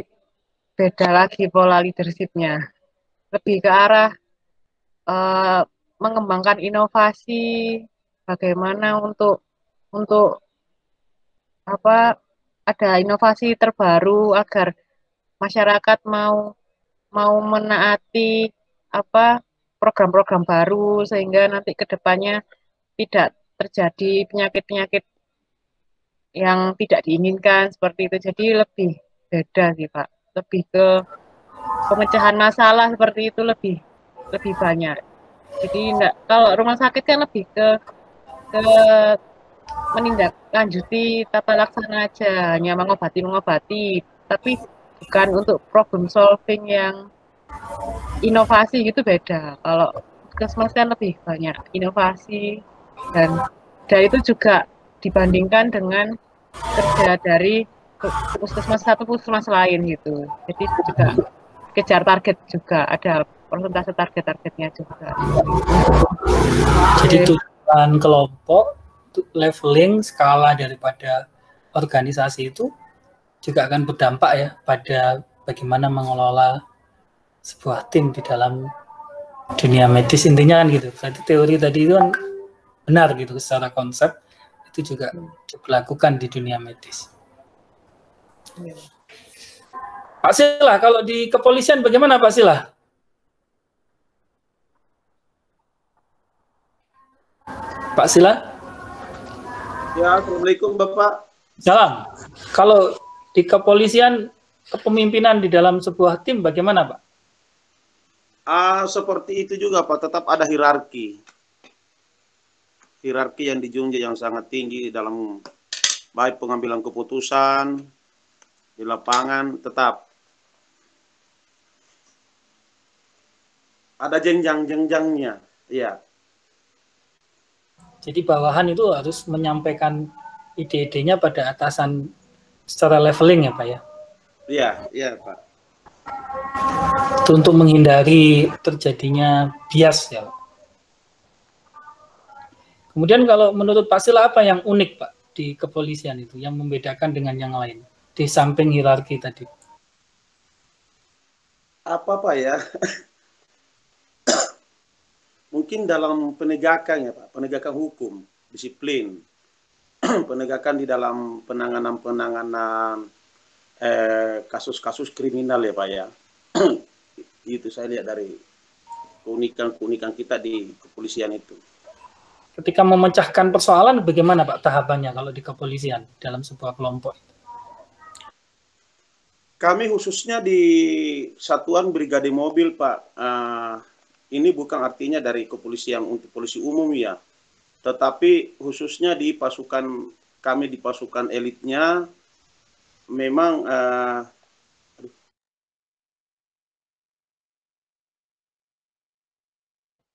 beda lagi pola leadershipnya. Lebih ke arah mengembangkan inovasi, bagaimana untuk apa ada inovasi terbaru agar masyarakat mau menaati apa program-program baru sehingga nanti ke depannya tidak terjadi penyakit-penyakit yang tidak diinginkan seperti itu. Jadi lebih beda sih Pak. Lebih ke pemecahan masalah seperti itu lebih banyak. Jadi enggak, kalau rumah sakit kan lebih ke menindaklanjuti tata laksana aja, hanya mengobati, tapi bukan untuk problem solving yang inovasi gitu beda. Kalau puskesmas kan lebih banyak inovasi dan itu juga dibandingkan dengan kerja dari puskesmas satu puskesmas lain gitu. Jadi juga kejar target juga, ada persentase target-targetnya juga. Jadi tujuan kelompok, leveling, skala daripada organisasi itu juga akan berdampak ya pada bagaimana mengelola sebuah tim di dalam dunia medis, intinya kan gitu. Berarti teori tadi itu kan benar gitu, secara konsep itu juga dilakukan di dunia medis. Pak Sila, kalau di kepolisian bagaimana Pak Sila? Pak Sila? Ya, Assalamualaikum Bapak. Salam. Kalau di kepolisian, kepemimpinan di dalam sebuah tim bagaimana Pak? Seperti itu juga Pak, tetap ada hierarki. Hierarki yang dijunjung yang sangat tinggi dalam baik pengambilan keputusan di lapangan, tetap ada jenjang-jenjangnya. Ya. Jadi bawahan itu harus menyampaikan ide-idenya pada atasan secara leveling ya Pak ya? Iya, iya Pak. Itu untuk menghindari terjadinya bias ya Pak. Kemudian kalau menurut Pak Sila apa yang unik Pak di kepolisian itu yang membedakan dengan yang lain di samping hierarki tadi? Apa Pak ya? Mungkin dalam penegakan ya Pak, penegakan hukum, disiplin, penegakan di dalam penanganan kasus-kasus kriminal ya Pak ya. Itu saya lihat dari keunikan kita di kepolisian itu. Ketika memecahkan persoalan bagaimana Pak tahapannya kalau di kepolisian dalam sebuah kelompok? Kami khususnya di Satuan Brigade Mobil Pak, ini bukan artinya dari kepolisian untuk polisi umum ya, tetapi khususnya di pasukan kami di pasukan elitnya memang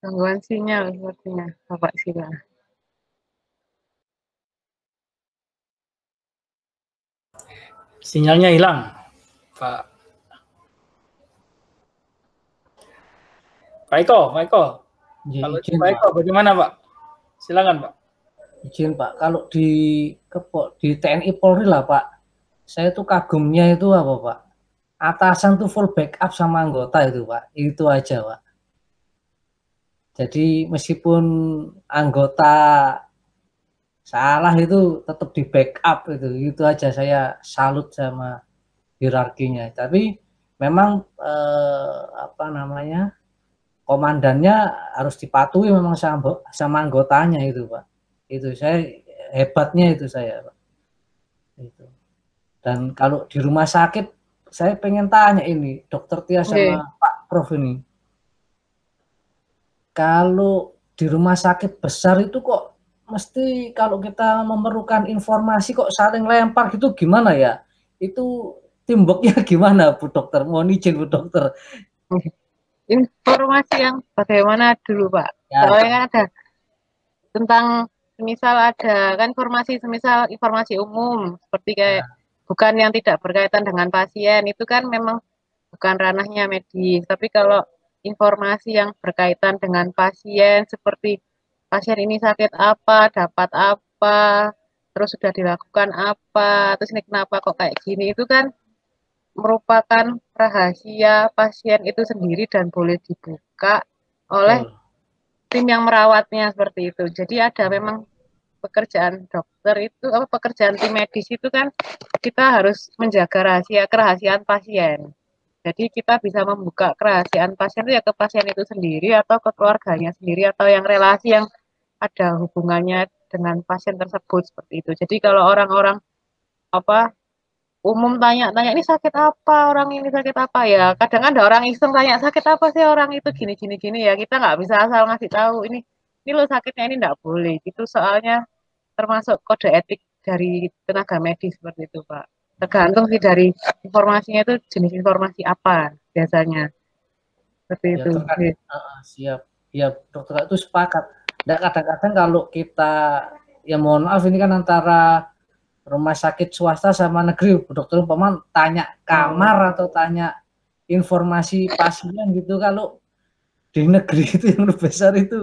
gangguan sinyal sepertinya Bapak Sila. Sinyalnya hilang, Pak. Pak Eko. Ya, Kalau izin, Pak Eko bagaimana Pak? Silakan Pak. Izin Pak, kalau di TNI Polri lah Pak, saya tuh kagumnya itu apa Pak? Atasan tuh full backup sama anggota itu Pak, itu aja Pak. Jadi meskipun anggota salah itu tetap di backup itu aja saya salut sama hierarkinya. Tapi memang komandannya harus dipatuhi memang sama anggotanya itu Pak. Itu saya hebatnya itu saya Pak. Itu. Dan kalau di rumah sakit saya pengen tanya ini Dokter Tia sama Pak Prof ini. kalau di rumah sakit besar itu kok mesti kalau kita memerlukan informasi kok saling lempar gitu, gimana ya? Itu teamwork-nya gimana Bu Dokter? Mohon izin Bu Dokter. Informasi yang bagaimana dulu Pak? Ya, Soalnya kan ada tentang semisal ada kan informasi semisal informasi umum seperti kayak bukan yang tidak berkaitan dengan pasien itu kan memang bukan ranahnya medis. Tapi kalau informasi yang berkaitan dengan pasien seperti pasien ini sakit apa, dapat apa, terus sudah dilakukan apa, terus ini kenapa kok kayak gini itu kan merupakan rahasia pasien itu sendiri dan boleh dibuka oleh betul. tim yang merawatnya seperti itu. Jadi ada memang pekerjaan dokter itu apa pekerjaan tim medis itu kan kita harus menjaga kerahasiaan pasien. Jadi kita bisa membuka kerahasiaan pasien itu ya ke pasien itu sendiri atau ke keluarganya sendiri atau yang relasi yang ada hubungannya dengan pasien tersebut seperti itu. Jadi kalau orang-orang apa umum tanya-tanya ini sakit apa orang ini sakit apa ya kadang ada orang iseng tanya sakit apa sih orang itu gini gini gini ya kita nggak bisa asal ngasih tahu ini lo sakitnya ini nggak boleh itu soalnya termasuk kode etik dari tenaga medis seperti itu Pak. Tergantung sih dari informasinya itu jenis informasi apa biasanya seperti Ya, itu. siap. Ya, Dokter itu sepakat. Dan kadang-kadang kalau kita, ya mohon maaf ini kan antara rumah sakit swasta sama negeri, Bu Dokter umpama tanya kamar atau tanya informasi pasien gitu, kalau di negeri itu yang lebih besar itu,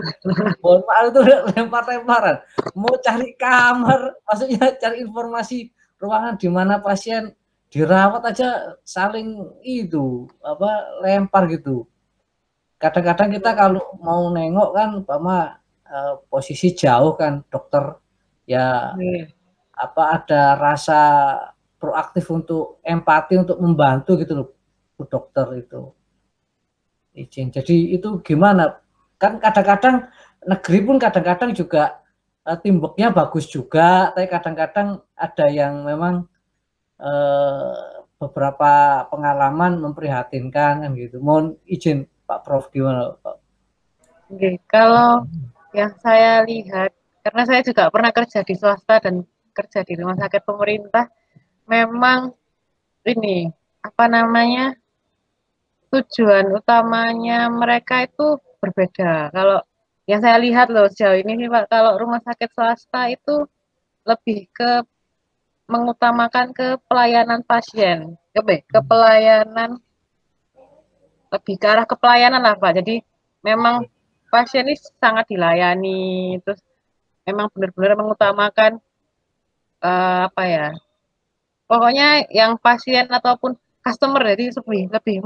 mohon maaf itu lempar-lemparan. Mau cari kamar, maksudnya cari informasi ruangan di mana pasien dirawat aja saling itu apa lempar gitu. Kadang-kadang kita kalau mau nengok kan umpama posisi jauh kan dokter ya apa ada rasa proaktif untuk empati untuk membantu gitu loh Bu Dokter itu izin. Jadi itu gimana? Kan kadang-kadang negeri pun kadang-kadang juga teamwork-nya bagus juga, tapi kadang-kadang ada yang memang beberapa pengalaman memprihatinkan kan gitu. Mohon izin Pak Prof gimana Pak? Oke, kalau yang saya lihat karena saya juga pernah kerja di swasta dan kerja di rumah sakit pemerintah memang ini apa namanya tujuan utamanya mereka itu berbeda. Kalau yang saya lihat loh sejauh ini nih Pak, kalau rumah sakit swasta itu lebih ke mengutamakan ke pelayanan pasien, ke pelayanan lebih ke arah ke pelayanan lah Pak. Jadi memang pasien ini sangat dilayani, terus memang benar-benar mengutamakan apa ya, pokoknya yang pasien ataupun customer jadi lebih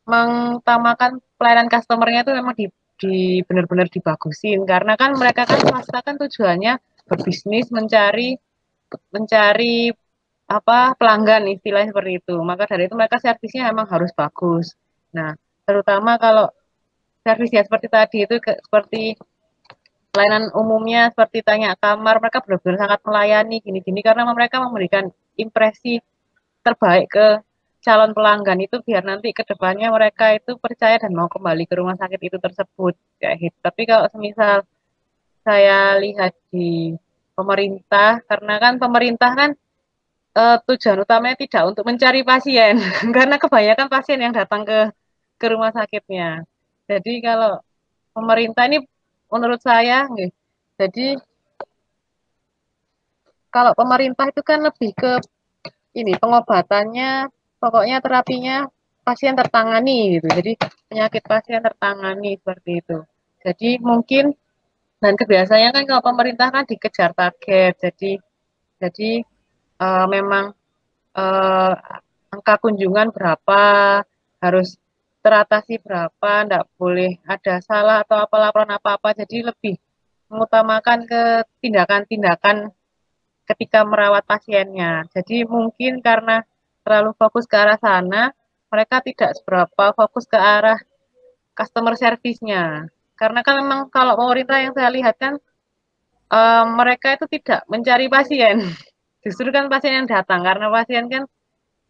mengutamakan pelayanan customernya itu memang di benar-benar dibagusin karena kan mereka kan swasta kan tujuannya berbisnis mencari apa pelanggan istilahnya seperti itu maka dari itu mereka servisnya memang harus bagus. Nah terutama kalau servisnya seperti tadi itu seperti pelayanan umumnya seperti tanya kamar mereka benar-benar sangat melayani gini-gini karena mereka memberikan impresi terbaik ke calon pelanggan itu biar nanti ke depannya mereka itu percaya dan mau kembali ke rumah sakit itu tersebut kayak gitu. Tapi kalau semisal saya lihat di pemerintah karena kan pemerintah kan tujuan utamanya tidak untuk mencari pasien karena kebanyakan pasien yang datang ke rumah sakitnya. Jadi kalau pemerintah ini menurut saya jadi kalau pemerintah itu kan lebih ke ini pengobatannya pokoknya terapinya pasien tertangani gitu. Jadi penyakit pasien tertangani seperti itu. Jadi mungkin dan kebiasaannya kan kalau pemerintah kan dikejar target. Jadi memang angka kunjungan berapa harus teratasi berapa, enggak boleh ada salah atau apa laporan apa-apa. Jadi lebih mengutamakan ke tindakan-tindakan ketika merawat pasiennya. Jadi mungkin karena terlalu fokus ke arah sana, mereka tidak seberapa fokus ke arah customer service-nya. Karena kan memang kalau pemerintah yang saya lihat kan mereka itu tidak mencari pasien. Justru kan pasien yang datang karena pasien kan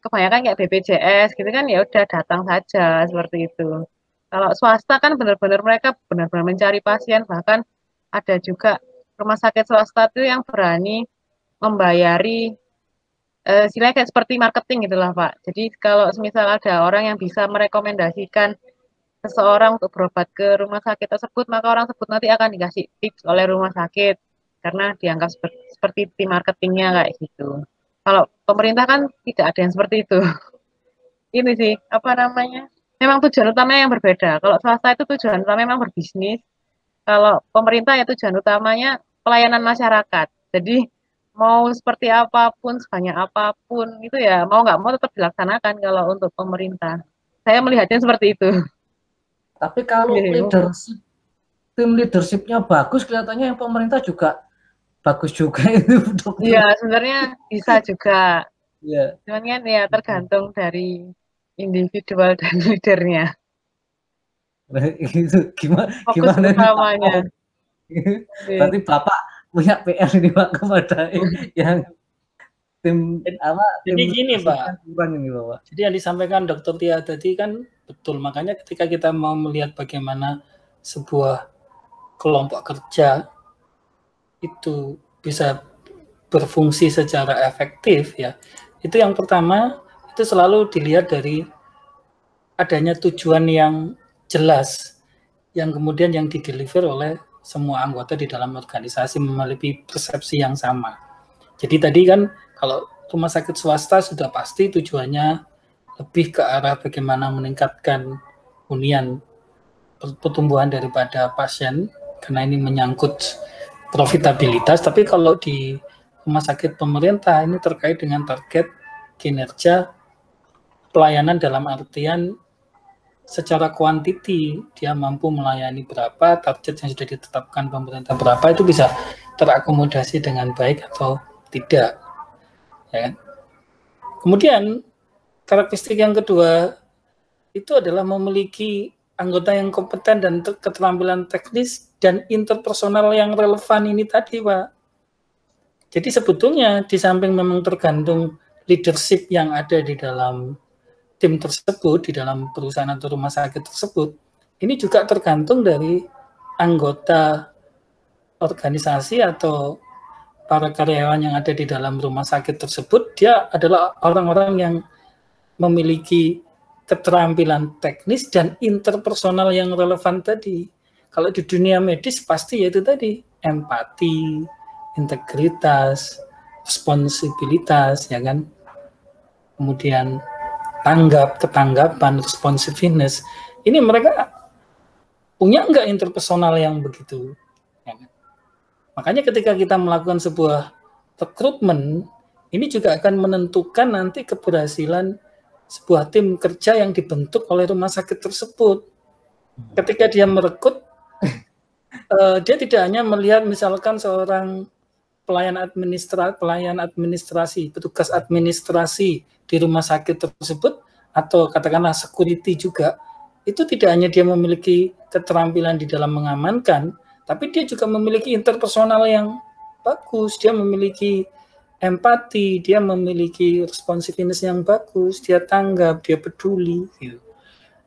kebanyakan kayak BPJS gitu kan ya udah datang saja seperti itu. Kalau swasta kan benar-benar mereka benar-benar mencari pasien, bahkan ada juga rumah sakit swasta itu yang berani membayari istilahnya kayak seperti marketing gitulah Pak. Jadi kalau misal ada orang yang bisa merekomendasikan seseorang untuk berobat ke rumah sakit tersebut, maka orang tersebut nanti akan dikasih tips oleh rumah sakit karena dianggap seperti tim marketingnya kayak gitu. Kalau pemerintah kan tidak ada yang seperti itu. Ini sih apa namanya? Memang tujuan utamanya yang berbeda. Kalau swasta itu tujuan utama memang berbisnis. Kalau pemerintah ya tujuan utamanya pelayanan masyarakat. Jadi mau seperti apapun, sebanyak apapun, itu ya mau nggak mau tetap dilaksanakan kalau untuk pemerintah. Saya melihatnya seperti itu. Tapi kalau leadership, tim leadershipnya bagus, kelihatannya yang pemerintah juga bagus juga itu, Dokter. Iya, sebenarnya bisa juga. Iya. Cuman kan ya tergantung dari individual dan leadernya. Itu gimana utamanya. Berarti Bapak punya PR ini Pak kepada yang tim apa? Jadi tim gini Pak. Ini, Pak. Jadi yang disampaikan Dr. Tia tadi kan betul. Makanya ketika kita mau melihat bagaimana sebuah kelompok kerja itu bisa berfungsi secara efektif ya, itu yang pertama itu selalu dilihat dari adanya tujuan yang jelas yang kemudian yang dideliver oleh semua anggota di dalam organisasi memiliki persepsi yang sama. Jadi tadi kan kalau rumah sakit swasta sudah pasti tujuannya lebih ke arah bagaimana meningkatkan hunian pertumbuhan daripada pasien karena ini menyangkut profitabilitas. Tapi kalau di rumah sakit pemerintah ini terkait dengan target kinerja pelayanan dalam artian secara kuantiti dia mampu melayani berapa, target yang sudah ditetapkan pemerintah berapa, itu bisa terakomodasi dengan baik atau tidak. Ya. Kemudian karakteristik yang kedua itu adalah memiliki anggota yang kompeten dan keterampilan teknis dan interpersonal yang relevan ini tadi, Pak. Jadi sebetulnya di samping memang tergantung leadership yang ada di dalam tim tersebut, di dalam perusahaan atau rumah sakit tersebut, ini juga tergantung dari anggota organisasi atau para karyawan yang ada di dalam rumah sakit tersebut. Dia adalah orang-orang yang memiliki keterampilan teknis dan interpersonal yang relevan tadi. Kalau di dunia medis pasti yaitu tadi empati, integritas, responsibilitas, ya kan. Kemudian ketanggapan, responsiveness. Ini mereka punya enggak interpersonal yang begitu. Ya kan? Makanya ketika kita melakukan sebuah rekrutmen, ini juga akan menentukan nanti keberhasilan sebuah tim kerja yang dibentuk oleh rumah sakit tersebut. Ketika dia merekrut, dia tidak hanya melihat misalkan seorang pelayan administrasi, petugas administrasi di rumah sakit tersebut, atau katakanlah security juga, itu tidak hanya dia memiliki keterampilan di dalam mengamankan, tapi dia juga memiliki interpersonal yang bagus, dia memiliki empati, dia memiliki responsiveness yang bagus, dia tanggap, dia peduli. Gitu.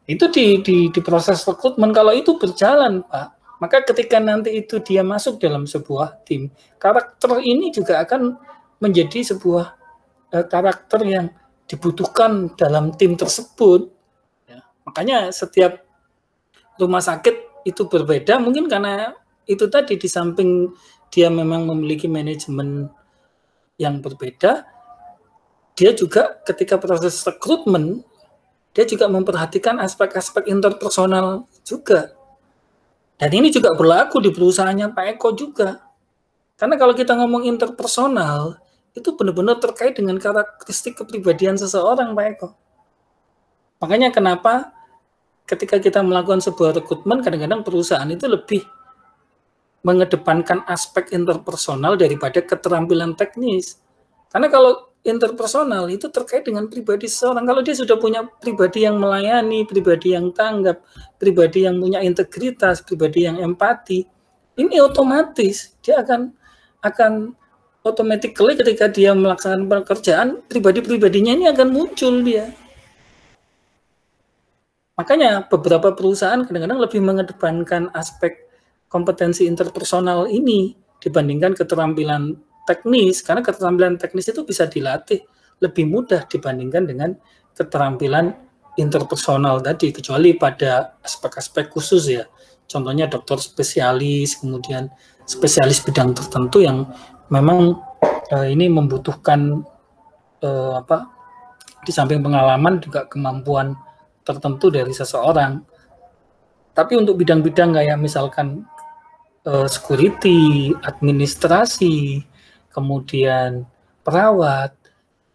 Itu di proses rekrutmen, kalau itu berjalan, Pak, maka ketika nanti itu dia masuk dalam sebuah tim, karakter ini juga akan menjadi sebuah karakter yang dibutuhkan dalam tim tersebut. Ya. Makanya setiap rumah sakit itu berbeda, mungkin karena itu tadi di samping dia memang memiliki manajemen yang berbeda, dia juga ketika proses rekrutmen, dia juga memperhatikan aspek-aspek interpersonal juga. Dan ini juga berlaku di perusahaannya Pak Eko juga. Karena kalau kita ngomong interpersonal, itu benar-benar terkait dengan karakteristik kepribadian seseorang, Pak Eko. Makanya kenapa ketika kita melakukan sebuah rekrutmen, kadang-kadang perusahaan itu lebih mengedepankan aspek interpersonal daripada keterampilan teknis. Karena kalau interpersonal itu terkait dengan pribadi seseorang. Kalau dia sudah punya pribadi yang melayani, pribadi yang tanggap, pribadi yang punya integritas, pribadi yang empati, ini otomatis dia akan automatically ketika dia melaksanakan pekerjaan, pribadi-pribadinya ini akan muncul dia. Makanya beberapa perusahaan kadang-kadang lebih mengedepankan aspek kompetensi interpersonal ini dibandingkan keterampilan teknis, karena keterampilan teknis itu bisa dilatih lebih mudah dibandingkan dengan keterampilan interpersonal tadi, kecuali pada aspek-aspek khusus ya. Contohnya dokter spesialis, kemudian spesialis bidang tertentu yang memang ini membutuhkan di samping pengalaman juga kemampuan tertentu dari seseorang. Tapi untuk bidang-bidang kayak misalkan security, administrasi, kemudian perawat,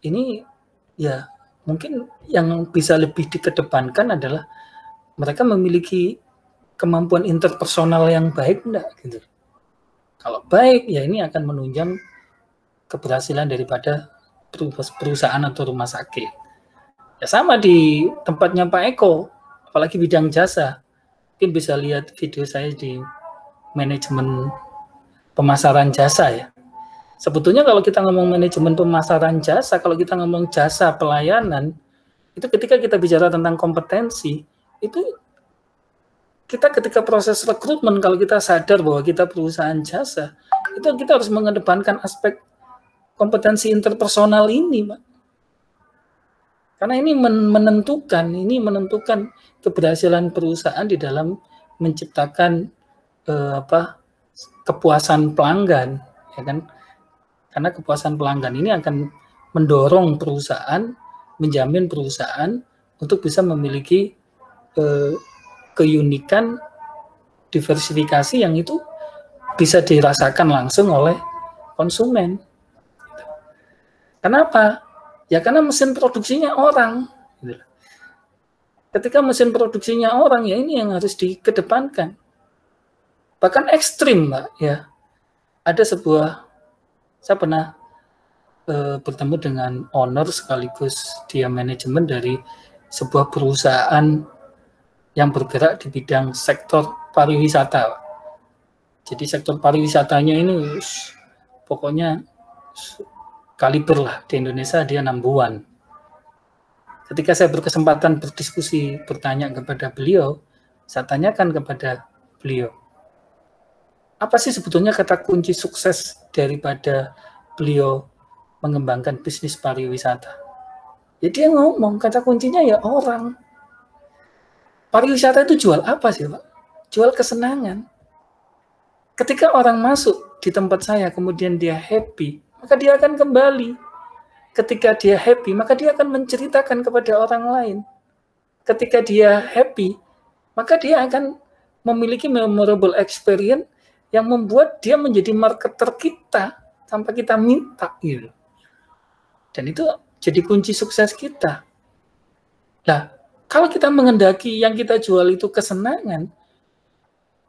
ini ya mungkin yang bisa lebih dikedepankan adalah mereka memiliki kemampuan interpersonal yang baik enggak gitu. Kalau baik ya ini akan menunjang keberhasilan daripada perusahaan atau rumah sakit. Ya sama di tempatnya Pak Eko, apalagi bidang jasa. Mungkin bisa lihat video saya di manajemen pemasaran jasa ya. Sebetulnya kalau kita ngomong manajemen pemasaran jasa, kalau kita ngomong jasa pelayanan, itu ketika kita bicara tentang kompetensi, itu kita ketika proses rekrutmen, kalau kita sadar bahwa kita perusahaan jasa, itu kita harus mengedepankan aspek kompetensi interpersonal ini, Pak. Karena ini menentukan keberhasilan perusahaan di dalam menciptakan kepuasan pelanggan, ya kan? Karena kepuasan pelanggan ini akan mendorong perusahaan, menjamin perusahaan untuk bisa memiliki keunikan, diversifikasi yang itu bisa dirasakan langsung oleh konsumen. Kenapa? Ya karena mesin produksinya orang. Ketika mesin produksinya orang, ya ini yang harus dikedepankan. Bahkan ekstrim, Mbak. Ya, ada saya pernah bertemu dengan owner sekaligus dia manajemen dari sebuah perusahaan yang bergerak di bidang sektor pariwisata. Jadi sektor pariwisatanya ini pokoknya kaliber lah, di Indonesia dia number one. Ketika saya berkesempatan berdiskusi, bertanya kepada beliau, saya tanyakan kepada beliau, apa sih sebetulnya kata kunci sukses daripada beliau mengembangkan bisnis pariwisata? Ya dia ngomong, kata kuncinya ya orang. Pariwisata itu jual apa sih, Pak? Jual kesenangan. Ketika orang masuk di tempat saya, kemudian dia happy, maka dia akan kembali. Ketika dia happy, maka dia akan menceritakan kepada orang lain. Ketika dia happy, maka dia akan memiliki memorable experience yang membuat dia menjadi marketer kita tanpa kita minta gitu. Dan itu jadi kunci sukses kita. Nah, kalau kita menghendaki yang kita jual itu kesenangan,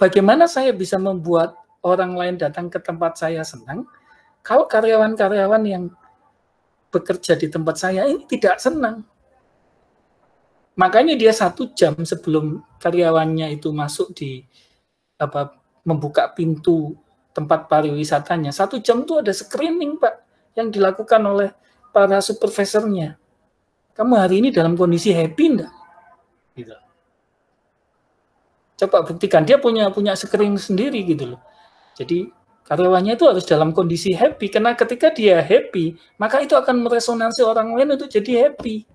bagaimana saya bisa membuat orang lain datang ke tempat saya senang kalau karyawan-karyawan yang bekerja di tempat saya ini tidak senang? Makanya dia 1 jam sebelum karyawannya itu masuk di membuka pintu tempat pariwisatanya, 1 jam itu ada screening, Pak, yang dilakukan oleh para supervisornya. Kamu hari ini dalam kondisi happy enggak? Gitu. Coba buktikan, dia punya screening sendiri gitu loh. Jadi karyawannya itu harus dalam kondisi happy, karena ketika dia happy, maka itu akan meresonansi orang lain untuk jadi happy.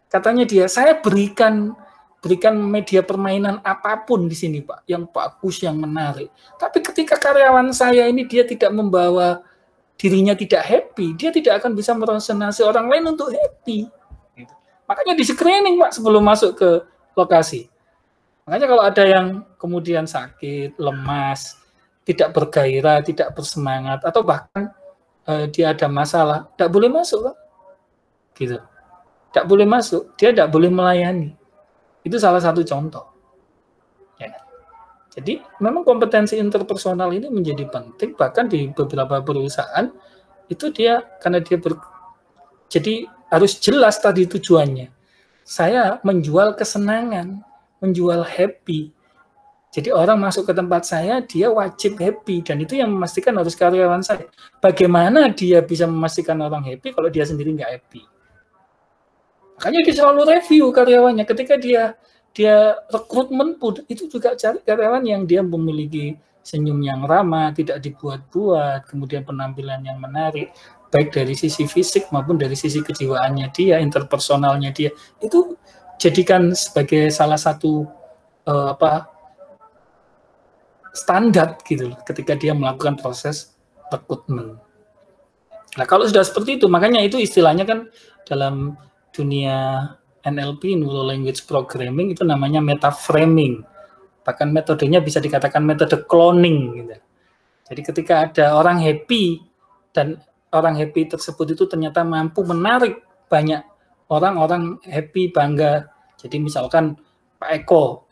Katanya dia, saya berikan media permainan apapun di sini, Pak, yang bagus, yang menarik. Tapi ketika karyawan saya ini dia tidak membawa dirinya tidak happy, dia tidak akan bisa meresonansi orang lain untuk happy. Makanya di screening, Pak, sebelum masuk ke lokasi. Makanya kalau ada yang kemudian sakit, lemas, tidak bergairah, tidak bersemangat, atau bahkan dia ada masalah, tidak boleh masuk, Pak. Gitu. Tidak boleh masuk, dia tidak boleh melayani. Itu salah satu contoh. Ya. Jadi memang kompetensi interpersonal ini menjadi penting, bahkan di beberapa perusahaan itu dia karena dia jadi harus jelas tadi tujuannya. Saya menjual kesenangan, menjual happy. Jadi orang masuk ke tempat saya, dia wajib happy, dan itu yang memastikan harus karyawan saya. Bagaimana dia bisa memastikan orang happy kalau dia sendiri nggak happy? Makanya dia selalu review karyawannya. Ketika dia rekrutmen pun itu juga cari karyawan yang dia memiliki senyum yang ramah, tidak dibuat-buat, kemudian penampilan yang menarik, baik dari sisi fisik maupun dari sisi kejiwaannya dia, interpersonalnya dia. Itu jadikan sebagai salah satu standar gitu ketika dia melakukan proses rekrutmen. Nah, kalau sudah seperti itu, makanya itu istilahnya kan dalam dunia NLP, Neuro Language Programming, itu namanya metaframing. Bahkan metodenya bisa dikatakan metode cloning gitu. Jadi ketika ada orang happy dan orang happy tersebut itu ternyata mampu menarik banyak orang happy, bangga. Jadi misalkan Pak Eko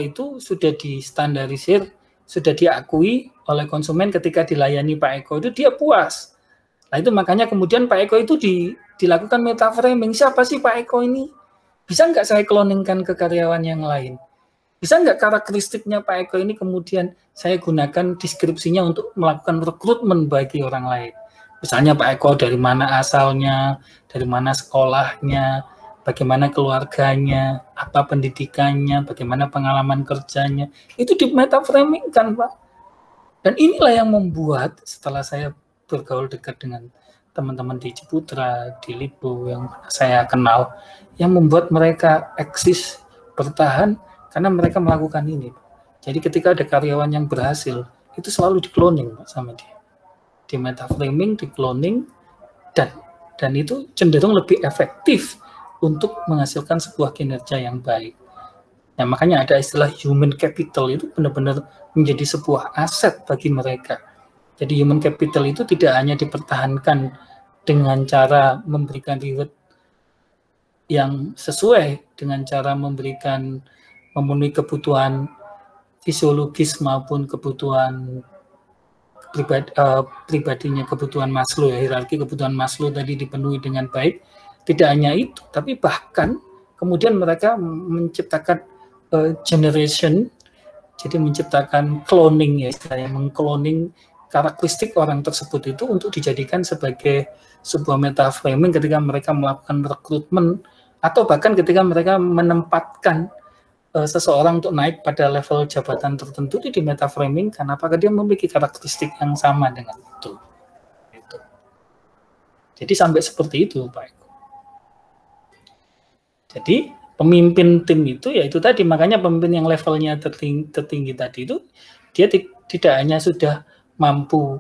itu sudah distandarisir, sudah diakui oleh konsumen ketika dilayani Pak Eko itu dia puas. Nah itu makanya kemudian Pak Eko itu dilakukan metaframing. Siapa sih Pak Eko ini? Bisa nggak saya cloningkan ke karyawan yang lain? Bisa nggak karakteristiknya Pak Eko ini kemudian saya gunakan deskripsinya untuk melakukan rekrutmen bagi orang lain? Misalnya Pak Eko dari mana asalnya, dari mana sekolahnya, bagaimana keluarganya, apa pendidikannya, bagaimana pengalaman kerjanya. Itu di metaframing kan Pak. Dan inilah yang membuat setelah saya bergaul dekat dengan teman-teman di Ciputra, di Lipo yang saya kenal, yang membuat mereka eksis, bertahan, karena mereka melakukan ini. Jadi ketika ada karyawan yang berhasil, itu selalu di-cloning sama dia. Di metaframing, di-cloning, dan itu cenderung lebih efektif untuk menghasilkan sebuah kinerja yang baik. Nah, makanya ada istilah human capital, itu benar-benar menjadi sebuah aset bagi mereka. Jadi human capital itu tidak hanya dipertahankan dengan cara memberikan reward yang sesuai, dengan cara memenuhi kebutuhan fisiologis maupun kebutuhan pribadinya, kebutuhan Maslow, hierarki kebutuhan Maslow tadi dipenuhi dengan baik. Tidak hanya itu, tapi bahkan kemudian mereka menciptakan generation, jadi menciptakan cloning, ya istilahnya, mengcloning karakteristik orang tersebut itu untuk dijadikan sebagai sebuah metaframing ketika mereka melakukan rekrutmen atau bahkan ketika mereka menempatkan seseorang untuk naik pada level jabatan tertentu di metaframing karena apakah dia memiliki karakteristik yang sama dengan itu. Jadi sampai seperti itu Pak Eko. Jadi pemimpin tim itu ya itu tadi, makanya pemimpin yang levelnya tertinggi tadi itu dia tidak hanya sudah mampu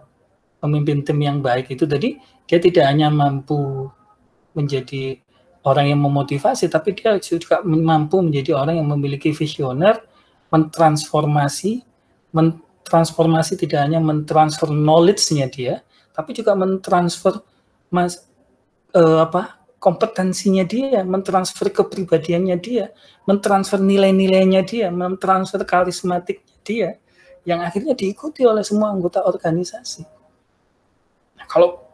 memimpin tim yang baik itu tadi, dia tidak hanya mampu menjadi orang yang memotivasi, tapi dia juga mampu menjadi orang yang memiliki visioner, mentransformasi tidak hanya mentransfer knowledge-nya dia, tapi juga mentransfer kompetensinya dia, mentransfer kepribadiannya dia, mentransfer nilai-nilainya dia, mentransfer karismatiknya dia, yang akhirnya diikuti oleh semua anggota organisasi. Nah, kalau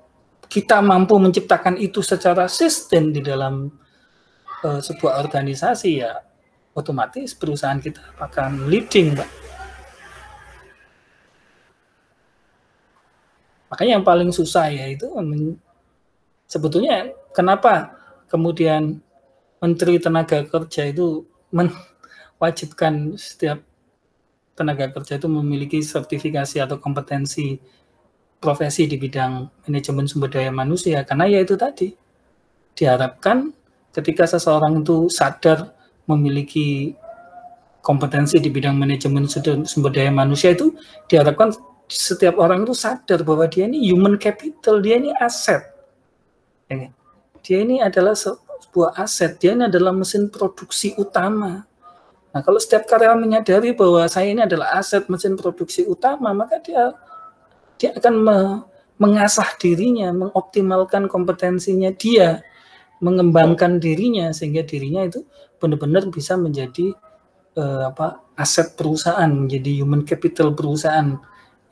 kita mampu menciptakan itu secara sistem di dalam sebuah organisasi, ya otomatis perusahaan kita akan leading, Pak. Makanya yang paling susah yaitu sebetulnya kenapa kemudian Menteri Tenaga Kerja itu mewajibkan setiap tenaga kerja itu memiliki sertifikasi atau kompetensi profesi di bidang manajemen sumber daya manusia, karena ya itu tadi diharapkan ketika seseorang itu sadar memiliki kompetensi di bidang manajemen sumber daya manusia, itu diharapkan setiap orang itu sadar bahwa dia ini human capital, dia ini aset, dia ini adalah sebuah aset, dia ini adalah mesin produksi utama. Nah, kalau setiap karyawan menyadari bahwa saya ini adalah aset mesin produksi utama, maka dia akan mengasah dirinya, mengoptimalkan kompetensinya dia, mengembangkan dirinya sehingga dirinya itu benar-benar bisa menjadi aset perusahaan, menjadi human capital perusahaan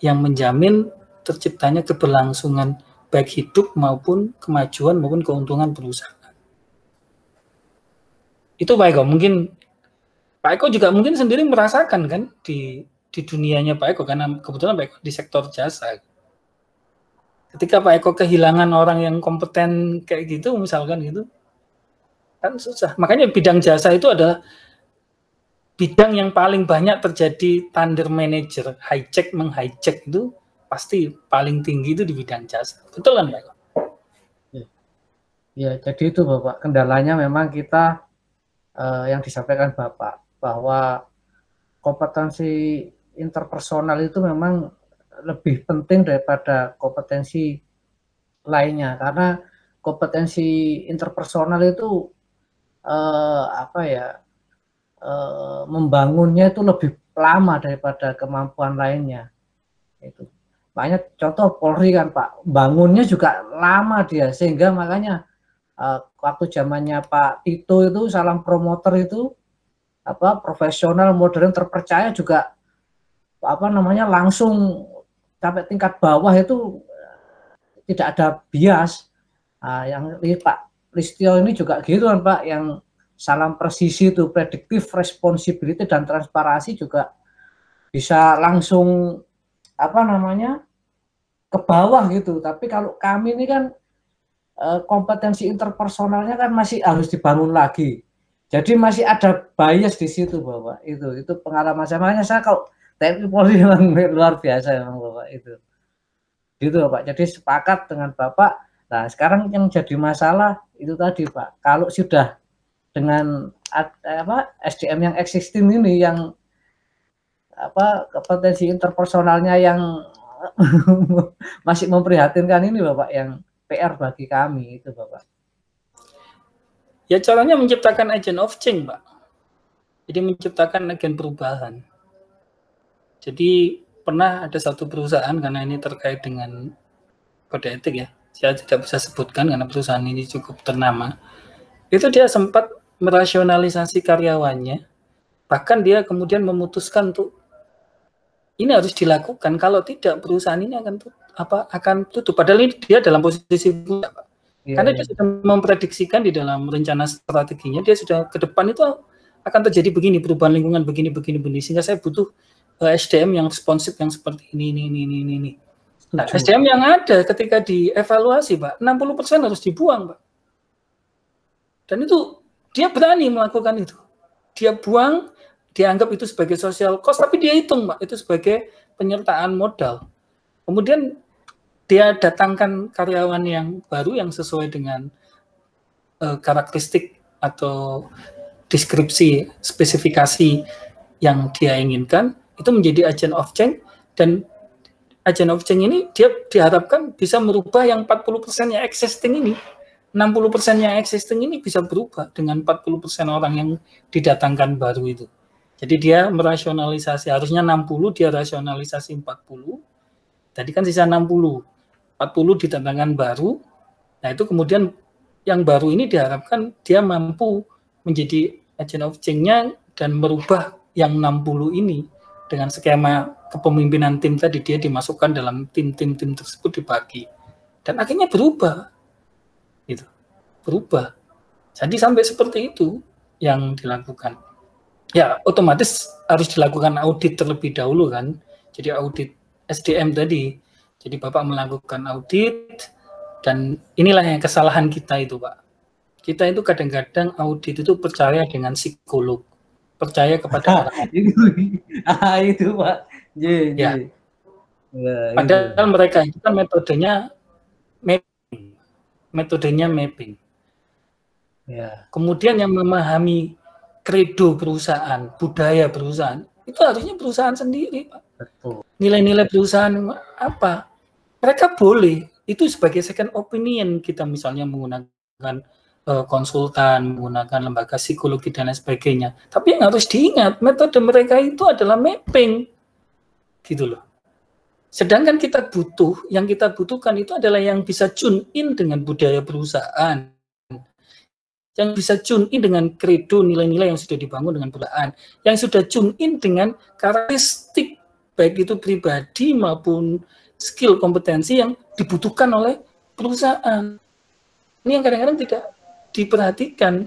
yang menjamin terciptanya keberlangsungan baik hidup maupun kemajuan maupun keuntungan perusahaan. Itu Pak Eko, mungkin Pak Eko juga mungkin sendiri merasakan kan di dunianya Pak Eko, karena kebetulan Pak Eko di sektor jasa. Ketika Pak Eko kehilangan orang yang kompeten kayak gitu, misalkan gitu, Kan susah. Makanya bidang jasa itu adalah bidang yang paling banyak terjadi tender manager, hijack menghijack itu pasti paling tinggi itu di bidang jasa. Betul kan, Pak? Ya, jadi itu Bapak, kendalanya memang kita yang disampaikan Bapak bahwa kompetensi interpersonal itu memang lebih penting daripada kompetensi lainnya, karena kompetensi interpersonal itu membangunnya itu lebih lama daripada kemampuan lainnya. Itu banyak contoh Polri kan Pak, bangunnya juga lama dia, sehingga makanya waktu zamannya Pak Tito itu salam promoter itu profesional modern terpercaya juga langsung sampai tingkat bawah itu tidak ada bias. Yang Pak Listio ini juga gitu kan Pak, yang salam presisi itu predictive responsibility dan transparansi juga bisa langsung ke bawah gitu. Tapi kalau kami ini kan kompetensi interpersonalnya kan masih harus dibangun lagi. Jadi masih ada bias di situ Bapak. Itu pengalaman saya. Makanya saya kalau TNI Polri memang luar biasa memang Bapak itu. Gitu Bapak. Jadi sepakat dengan Bapak. Nah, sekarang yang jadi masalah itu tadi Pak. Kalau sudah dengan SDM yang existing ini yang kompetensi interpersonalnya yang masih memprihatinkan ini Bapak, yang PR bagi kami itu Bapak. Ya caranya menciptakan agent of change Pak. Jadi menciptakan agen perubahan. Jadi pernah ada satu perusahaan, karena ini terkait dengan kode etik ya, saya tidak bisa sebutkan karena perusahaan ini cukup ternama. Itu dia sempat merasionalisasi karyawannya, bahkan dia kemudian memutuskan untuk ini harus dilakukan, kalau tidak perusahaan ini akan tutup. Padahal ini dia dalam posisi puncak, Pak. Karena dia sudah memprediksikan di dalam rencana strateginya, dia sudah ke depan itu akan terjadi begini, perubahan lingkungan begini, sehingga saya butuh SDM yang responsif yang seperti ini. Nah, SDM yang ada ketika dievaluasi, Pak, 60% harus dibuang, Pak. Dan itu dia berani melakukan itu. Dia buang, dianggap itu sebagai social cost, tapi dia hitung, Pak, itu sebagai penyertaan modal. Kemudian dia datangkan karyawan yang baru yang sesuai dengan karakteristik atau deskripsi, spesifikasi yang dia inginkan, itu menjadi agent of change, dan agent of change ini dia diharapkan bisa merubah yang 40% yang existing ini. 60% yang existing ini bisa berubah dengan 40% orang yang didatangkan baru itu. Jadi dia merasionalisasi, harusnya 60, dia rasionalisasi 40. Tadi kan sisa 60. 40 didatangkan baru. Nah, itu kemudian yang baru ini diharapkan dia mampu menjadi agent of change-nya dan merubah yang 60 ini dengan skema kepemimpinan tim tadi, dia dimasukkan dalam tim-tim tersebut, dibagi. Dan akhirnya berubah. Gitu. Berubah. Jadi sampai seperti itu yang dilakukan. Ya, otomatis harus dilakukan audit terlebih dahulu kan. Jadi audit SDM tadi. Jadi Bapak melakukan audit, dan inilah yang kesalahan kita itu, Pak. Kita itu kadang-kadang audit itu percaya dengan psikolog, percaya kepada orang. Itu Pak. Ya. Padahal mereka itu kan metodenya mapping. Ya. Kemudian yang memahami kredo perusahaan, budaya perusahaan, itu harusnya perusahaan sendiri, Pak. Betul. Nilai-nilai perusahaan apa? Mereka boleh, itu sebagai second opinion, kita misalnya menggunakan konsultan, menggunakan lembaga psikologi dan lain sebagainya. Tapi yang harus diingat, metode mereka itu adalah mapping. Gitu loh. Sedangkan yang kita butuhkan itu adalah yang bisa tune in dengan budaya perusahaan, yang bisa tune in dengan kredo nilai-nilai yang sudah dibangun dengan perusahaan, yang sudah tune in dengan karakteristik baik itu pribadi maupun skill kompetensi yang dibutuhkan oleh perusahaan. Ini yang kadang-kadang tidak diperhatikan.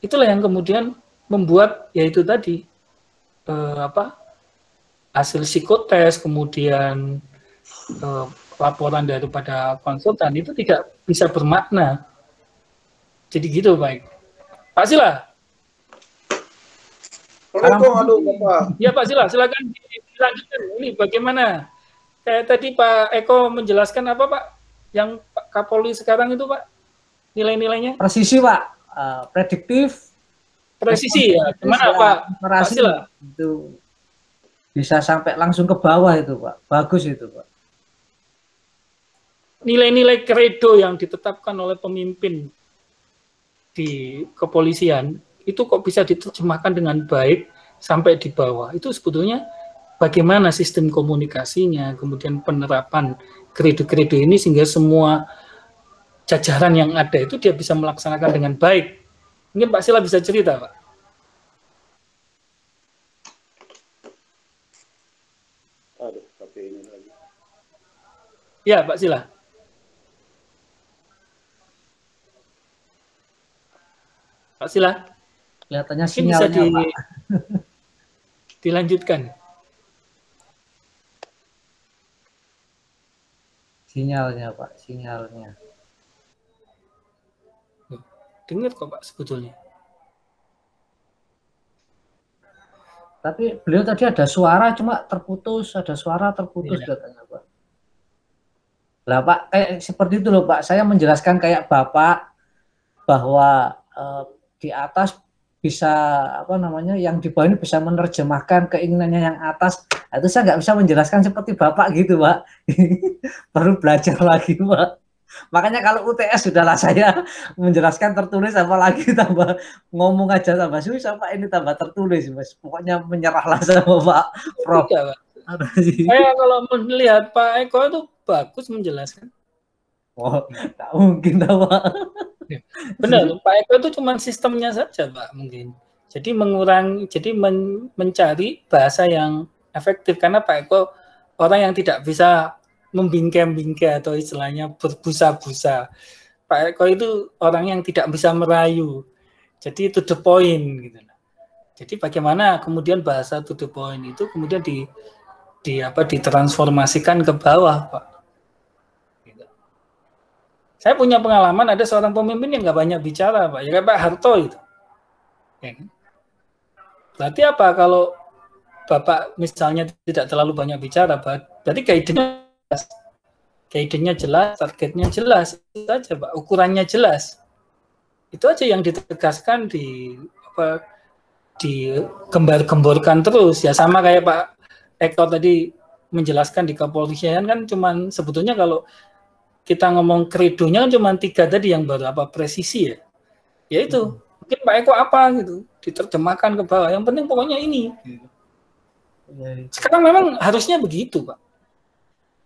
Itulah yang kemudian membuat yaitu tadi hasil psikotes, kemudian laporan daripada konsultan itu tidak bisa bermakna. Jadi gitu, baik. Pak Sila. Assalamualaikum, aduh Bapak. Ya Pak Sila, silakan dilanjutkan. Ini bagaimana? Kayak tadi Pak Eko menjelaskan apa Pak? Yang Pak Kapolri sekarang itu Pak? Nilai-nilainya? Presisi Pak, prediktif. Presisi ya, gimana Pak? Pak Sila? Itu bisa sampai langsung ke bawah itu Pak, bagus itu Pak. Nilai-nilai kredo yang ditetapkan oleh pemimpin di kepolisian itu kok bisa diterjemahkan dengan baik sampai di bawah. Itu sebetulnya bagaimana sistem komunikasinya, kemudian penerapan kredo-kredo ini sehingga semua jajaran yang ada itu dia bisa melaksanakan dengan baik. Mungkin Pak Sila bisa cerita, Pak. Aduh, tapi ini lagi. Ya, Pak Sila. Pak Sila. Kelihatannya mungkin sinyalnya bisa Pak. Dilanjutkan. Sinyalnya Pak, sinyalnya. Dengar kok Pak sebetulnya. Tapi beliau tadi ada suara cuma terputus, ada suara terputus katanya Pak. Lah Pak, seperti itu loh Pak, saya menjelaskan kayak Bapak bahwa di atas bisa apa namanya, yang di bawah ini bisa menerjemahkan keinginannya yang atas. Nah, itu saya nggak bisa menjelaskan seperti Bapak gitu Pak. Baru belajar lagi Pak. Makanya kalau UTS sudahlah saya menjelaskan tertulis, apalagi tambah ngomong aja tambah susah Pak, ini tambah tertulis Mas. Pokoknya menyerahlah sama Pak Prof. Iya, Pak. Saya kalau melihat Pak Eko itu bagus menjelaskan. Oh, tak mungkin Pak. Benar, Pak Eko itu cuma sistemnya saja Pak mungkin. Jadi mencari bahasa yang efektif, karena Pak Eko orang yang tidak bisa membingkai-bingkai atau istilahnya berbusa-busa. Pak Eko itu orang yang tidak bisa merayu. Jadi to the point gitu. Jadi bagaimana kemudian bahasa to the point itu kemudian ditransformasikan ke bawah, Pak. Gitu. Saya punya pengalaman ada seorang pemimpin yang nggak banyak bicara, Pak. Ya kayak Pak Harto itu. Ya. Berarti apa kalau Bapak misalnya tidak terlalu banyak bicara, berarti guidance-nya jelas, targetnya jelas, itu aja Pak, ukurannya jelas. Itu aja yang ditegaskan digembar-gemborkan terus. Ya sama kayak Pak Eko tadi menjelaskan di kepolisian kan cuman sebetulnya kalau kita ngomong kredonya kan cuma 3 tadi yang baru apa presisi ya. Ya itu. Mungkin Pak Eko apa gitu, diterjemahkan ke bawah. Yang penting pokoknya ini. Sekarang memang harusnya begitu, Pak.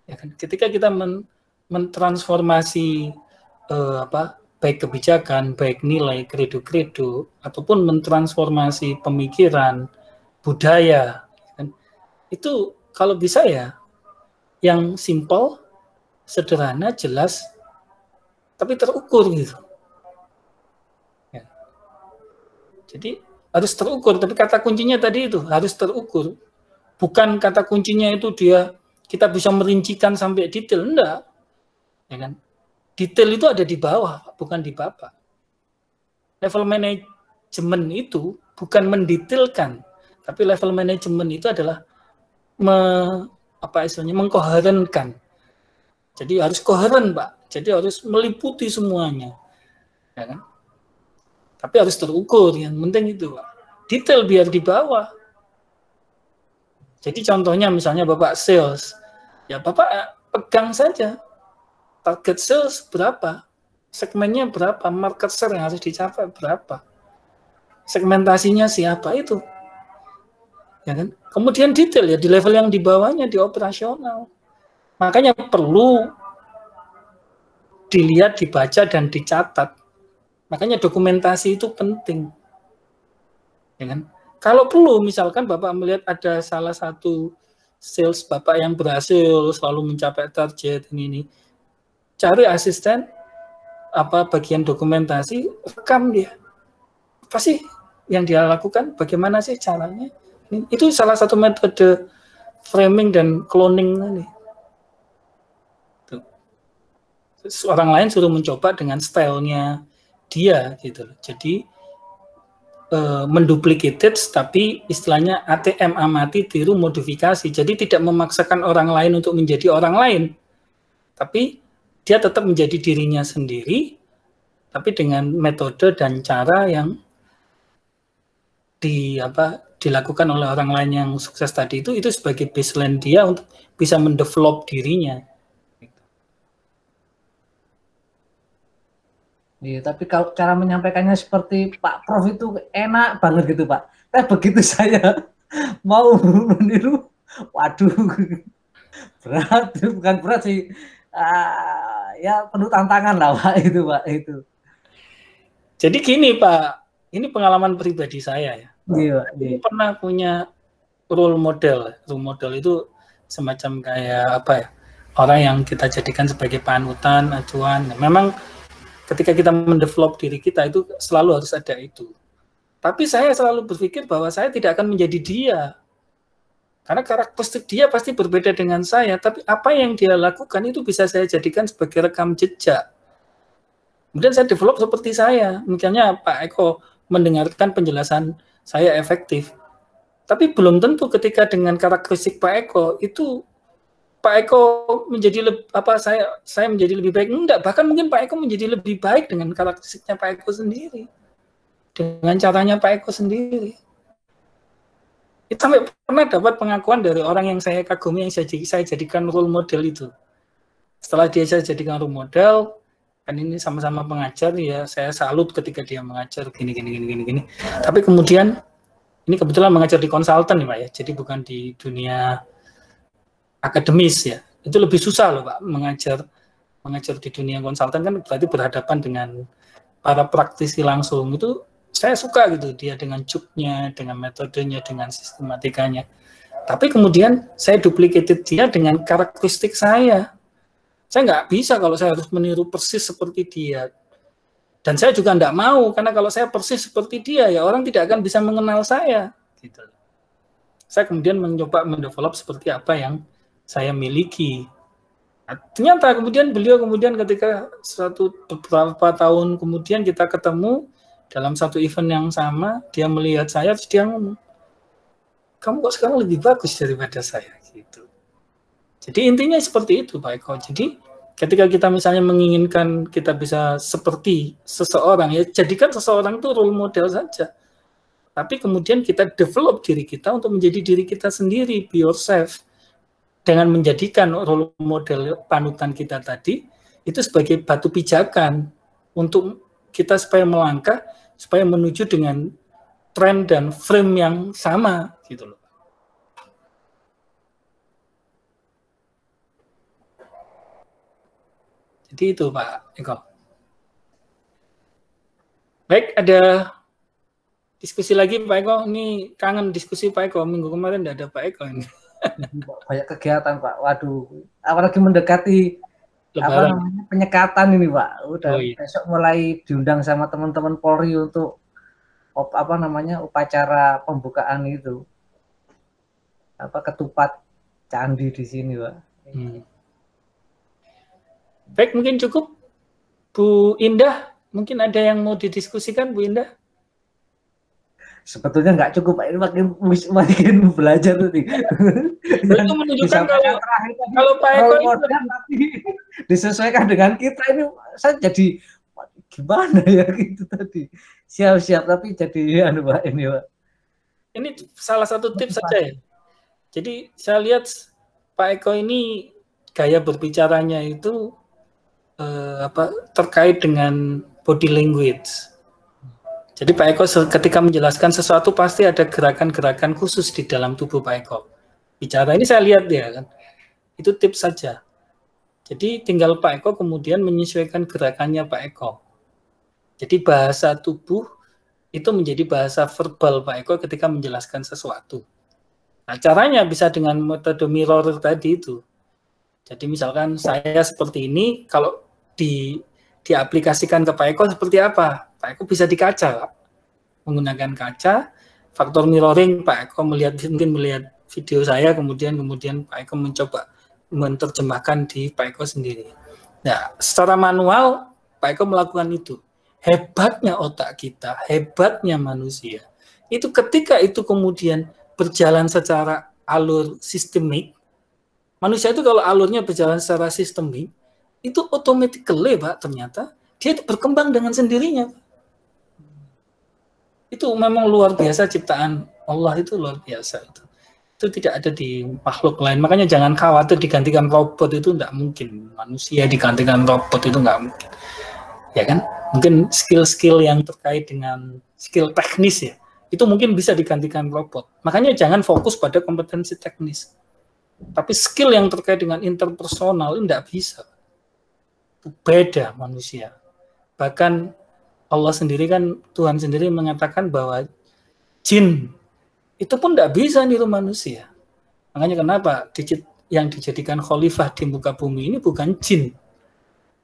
Ya kan? Ketika kita mentransformasi baik kebijakan, baik nilai, kredo-kredo, ataupun mentransformasi pemikiran, budaya, kan? Itu kalau bisa ya, yang simple, sederhana, jelas, tapi terukur gitu. Ya. Jadi harus terukur, tapi kata kuncinya tadi itu harus terukur. Bukan kata kuncinya itu kita bisa merincikan sampai detail, enggak. Ya kan? Detail itu ada di bawah, bukan di Bapak. Level manajemen itu bukan mendetailkan, tapi level manajemen itu adalah mengkoherenkan. Jadi harus koheren, Pak. Jadi harus meliputi semuanya. Ya kan? Tapi harus terukur, yang penting itu, Pak. Detail biar di bawah. Jadi contohnya misalnya Bapak sales, ya Bapak pegang saja target sales berapa, segmennya berapa, market share yang harus dicapai berapa, segmentasinya siapa itu, ya kan? Kemudian detail ya di level yang di bawahnya di operasional. Makanya perlu dilihat, dibaca dan dicatat. Makanya dokumentasi itu penting, ya kan? Kalau perlu, misalkan Bapak melihat ada salah satu sales Bapak yang berhasil selalu mencapai target ini, cari asisten bagian dokumentasi, rekam dia. Apa sih yang dia lakukan? Bagaimana sih caranya? Itu salah satu metode framing dan cloning ini. Terus orang lain suruh mencoba dengan stylenya dia gitu. Jadi menduplicated, tapi istilahnya ATM, amati, tiru, modifikasi. Jadi tidak memaksakan orang lain untuk menjadi orang lain, tapi dia tetap menjadi dirinya sendiri, tapi dengan metode dan cara yang dilakukan oleh orang lain yang sukses tadi itu sebagai baseline dia untuk bisa mendevelop dirinya. Iya, tapi kalau cara menyampaikannya seperti Pak Prof itu enak banget gitu Pak. Begitu saya mau meniru, waduh, berat, bukan berat sih, ya penuh tantangan lah Pak itu Pak itu. Jadi gini Pak, ini pengalaman pribadi saya ya. Iya. Saya pernah punya role model. Role model itu semacam kayak apa ya? Orang yang kita jadikan sebagai panutan, acuan. Memang ketika kita mendevelop diri kita itu selalu harus ada itu. Tapi saya selalu berpikir bahwa saya tidak akan menjadi dia. Karena karakteristik dia pasti berbeda dengan saya, tapi apa yang dia lakukan itu bisa saya jadikan sebagai rekam jejak. Kemudian saya develop seperti saya. Misalnya Pak Eko mendengarkan penjelasan saya efektif. Tapi belum tentu ketika dengan karakteristik Pak Eko itu Pak Eko menjadi saya menjadi lebih baik. Enggak, bahkan mungkin Pak Eko menjadi lebih baik dengan karakteristiknya Pak Eko sendiri. Dengan caranya Pak Eko sendiri. Itu sampai pernah dapat pengakuan dari orang yang saya kagumi, yang saya jadikan role model itu. Setelah dia saya jadikan role model, kan ini sama-sama pengajar, ya saya salut ketika dia mengajar gini. Tapi kemudian, ini kebetulan mengajar di konsultan nih Pak ya, jadi bukan di dunia akademis ya. Itu lebih susah loh Pak, mengajar di dunia konsultan kan berarti berhadapan dengan para praktisi langsung. Itu saya suka gitu, dia dengan cuknya, dengan metodenya, dengan sistematikanya. Tapi kemudian saya duplicated dia dengan karakteristik saya. Saya nggak bisa kalau saya harus meniru persis seperti dia. Dan saya juga nggak mau, karena kalau saya persis seperti dia, ya orang tidak akan bisa mengenal saya. Gitu. Saya kemudian mencoba mendevelop seperti apa yang saya miliki. Nah, ternyata kemudian beliau ketika beberapa tahun kemudian kita ketemu dalam satu event yang sama, dia melihat saya, terus dia ngomong, kamu kok sekarang lebih bagus daripada saya. Gitu. Jadi intinya seperti itu Pak Eko. Jadi ketika kita misalnya menginginkan kita bisa seperti seseorang, ya jadikan seseorang itu role model saja. Tapi kemudian kita develop diri kita untuk menjadi diri kita sendiri, be yourself. Dengan menjadikan role model panutan kita tadi, itu sebagai batu pijakan untuk kita supaya melangkah, supaya menuju dengan tren dan frame yang sama, gitu loh. Jadi itu Pak Eko. Baik, ada diskusi lagi Pak Eko. Ini kangen diskusi Pak Eko. Minggu kemarin tidak ada Pak Eko ini. Banyak kegiatan Pak. Waduh, apalagi mendekati penyekatan ini Pak. Udah besok mulai diundang sama teman-teman Polri untuk upacara pembukaan itu. Ketupat candi di sini Pak. Baik, mungkin cukup. Bu Indah, mungkin ada yang mau didiskusikan Bu Indah? Sebetulnya nggak cukup Pak, ini makin belajar tadi. Itu menunjukkan kalau Pak Eko tapi disesuaikan dengan kita ini, saya jadi gimana ya gitu tadi. Siap-siap tapi jadi Pak ini Pak. Ini salah satu tips saja ya. Jadi saya lihat Pak Eko ini gaya berbicaranya itu terkait dengan body language. Jadi Pak Eko ketika menjelaskan sesuatu pasti ada gerakan-gerakan khusus di dalam tubuh Pak Eko. Bicara ini saya lihat ya kan. Itu tips saja. Jadi tinggal Pak Eko kemudian menyesuaikan gerakannya Pak Eko. Jadi bahasa tubuh itu menjadi bahasa verbal Pak Eko ketika menjelaskan sesuatu. Nah, caranya bisa dengan metode mirror tadi itu. Jadi misalkan saya seperti ini, kalau diaplikasikan ke Pak Eko seperti apa? Pak Eko bisa di kaca, menggunakan kaca, faktor mirroring. Pak Eko mungkin melihat video saya, kemudian Pak Eko mencoba menerjemahkan di Pak Eko sendiri. Nah, secara manual Pak Eko melakukan itu. hebatnya otak kita, hebatnya manusia, itu ketika itu kemudian berjalan secara alur sistemik, manusia itu kalau alurnya berjalan secara sistemik, itu automatically, Pak, ternyata dia itu berkembang dengan sendirinya. Itu memang luar biasa ciptaan Allah, itu luar biasa itu. Itu tidak ada di makhluk lain. Makanya jangan khawatir digantikan robot, itu tidak mungkin. Manusia digantikan robot itu nggak mungkin. Ya kan? Mungkin skill-skill yang terkait dengan skill teknis ya, itu mungkin bisa digantikan robot. Makanya jangan fokus pada kompetensi teknis. Tapi skill yang terkait dengan interpersonal itu tidak bisa. Itu beda manusia. Bahkan Allah sendiri kan, Tuhan sendiri mengatakan bahwa jin itu pun tidak bisa niru manusia. Makanya kenapa yang dijadikan khalifah di muka bumi ini bukan jin,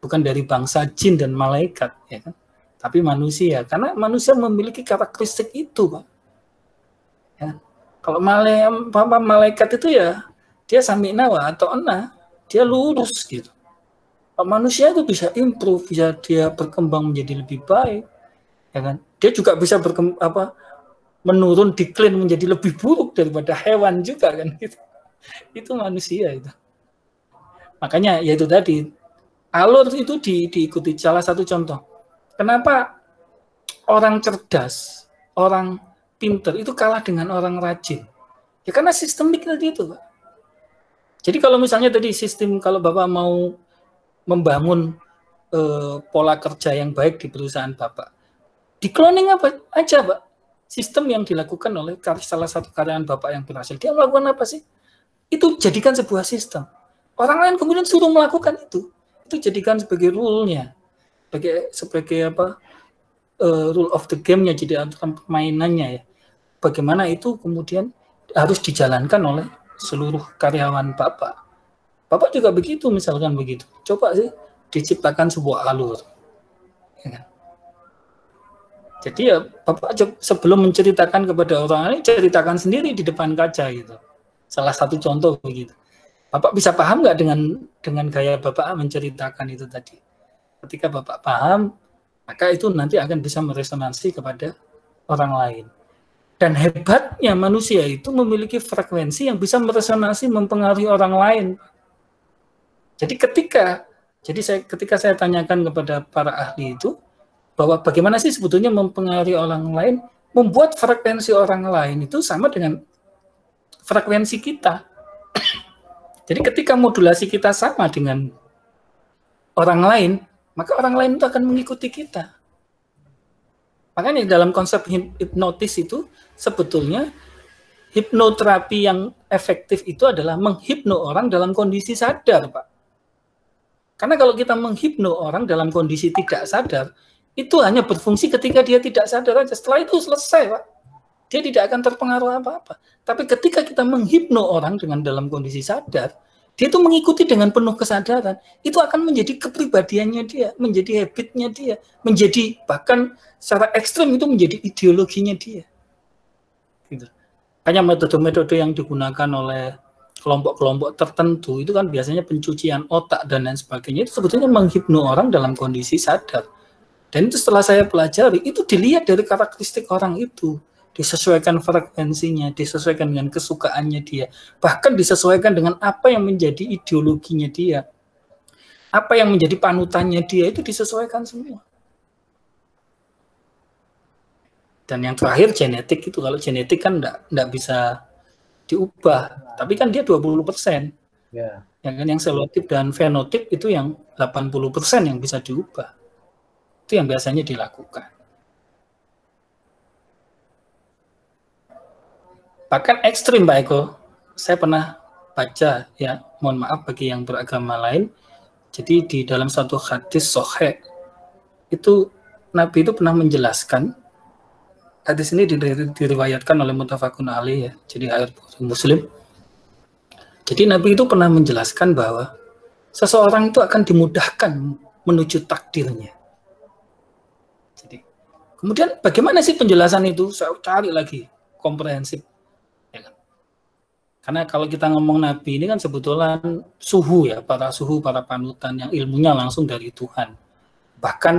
bukan dari bangsa jin dan malaikat, ya kan? Tapi manusia, karena manusia memiliki karakteristik itu, Pak. Ya. Kalau malaikat itu ya dia sami'na wa ata'na, dia lurus gitu. Kalau manusia itu bisa improve, bisa dia berkembang menjadi lebih baik, ya kan? Dia juga bisa menurun, decline menjadi lebih buruk daripada hewan juga kan gitu. Itu manusia itu. Makanya yaitu tadi alur itu diikuti. Salah satu contoh. Kenapa orang cerdas, orang pinter itu kalah dengan orang rajin? Ya karena sistemik tadi itu, Pak. Jadi kalau misalnya tadi sistem, kalau Bapak mau membangun pola kerja yang baik di perusahaan Bapak, di cloning apa aja, Pak? Sistem yang dilakukan oleh salah satu karyawan Bapak yang berhasil, dia melakukan apa sih? Itu jadikan sebuah sistem. Orang lain kemudian suruh melakukan itu jadikan sebagai rule-nya, sebagai rule of the game-nya, jadi aturan permainannya ya. Bagaimana itu kemudian harus dijalankan oleh seluruh karyawan Bapak. Bapak juga begitu, misalkan begitu. Coba sih diciptakan sebuah alur. Ya kan? Jadi ya Bapak sebelum menceritakan kepada orang lain, ceritakan sendiri di depan kaca gitu. Salah satu contoh begitu. Bapak bisa paham nggak dengan gaya Bapak menceritakan itu tadi? Ketika Bapak paham, maka itu nanti akan bisa meresonansi kepada orang lain. Dan hebatnya manusia itu memiliki frekuensi yang bisa meresonansi, mempengaruhi orang lain. Jadi ketika saya tanyakan kepada para ahli itu, bahwa bagaimana sih sebetulnya mempengaruhi orang lain, membuat frekuensi orang lain itu sama dengan frekuensi kita. Jadi ketika modulasi kita sama dengan orang lain, maka orang lain itu akan mengikuti kita. Makanya dalam konsep hipnotis itu sebetulnya hipnoterapi yang efektif itu adalah menghipno orang dalam kondisi sadar, Pak. Karena kalau kita menghipno orang dalam kondisi tidak sadar, itu hanya berfungsi ketika dia tidak sadar aja. Setelah itu selesai, Pak. Dia tidak akan terpengaruh apa-apa. Tapi ketika kita menghipno orang dengan dalam kondisi sadar, dia itu mengikuti dengan penuh kesadaran. Itu akan menjadi kepribadiannya dia, menjadi habitnya dia, menjadi bahkan secara ekstrem itu menjadi ideologinya dia. Gitu. Hanya metode-metode yang digunakan oleh kelompok-kelompok tertentu itu kan biasanya pencucian otak dan lain sebagainya, itu sebetulnya menghipno orang dalam kondisi sadar. Dan itu setelah saya pelajari, itu dilihat dari karakteristik orang itu, disesuaikan frekuensinya, disesuaikan dengan kesukaannya dia, bahkan disesuaikan dengan apa yang menjadi ideologinya dia, apa yang menjadi panutannya dia, itu disesuaikan semua. Dan yang terakhir genetik itu, kalau genetik kan enggak bisa diubah, tapi kan dia 20%. Ya. Yang selotip dan fenotip itu yang 80% yang bisa diubah. Itu yang biasanya dilakukan. Bahkan ekstrim, Pak Eko. Saya pernah baca, ya, mohon maaf bagi yang beragama lain. Jadi di dalam satu hadis sahih itu Nabi itu pernah menjelaskan, hadis ini diriwayatkan oleh muttafaqun alaih, ya, jadi ayat Muslim. Jadi Nabi itu pernah menjelaskan bahwa seseorang itu akan dimudahkan menuju takdirnya. Jadi kemudian bagaimana sih penjelasan itu? Saya cari lagi komprehensif. Ya kan? Karena kalau kita ngomong Nabi ini kan sebetulnya suhu, ya, para panutan yang ilmunya langsung dari Tuhan. Bahkan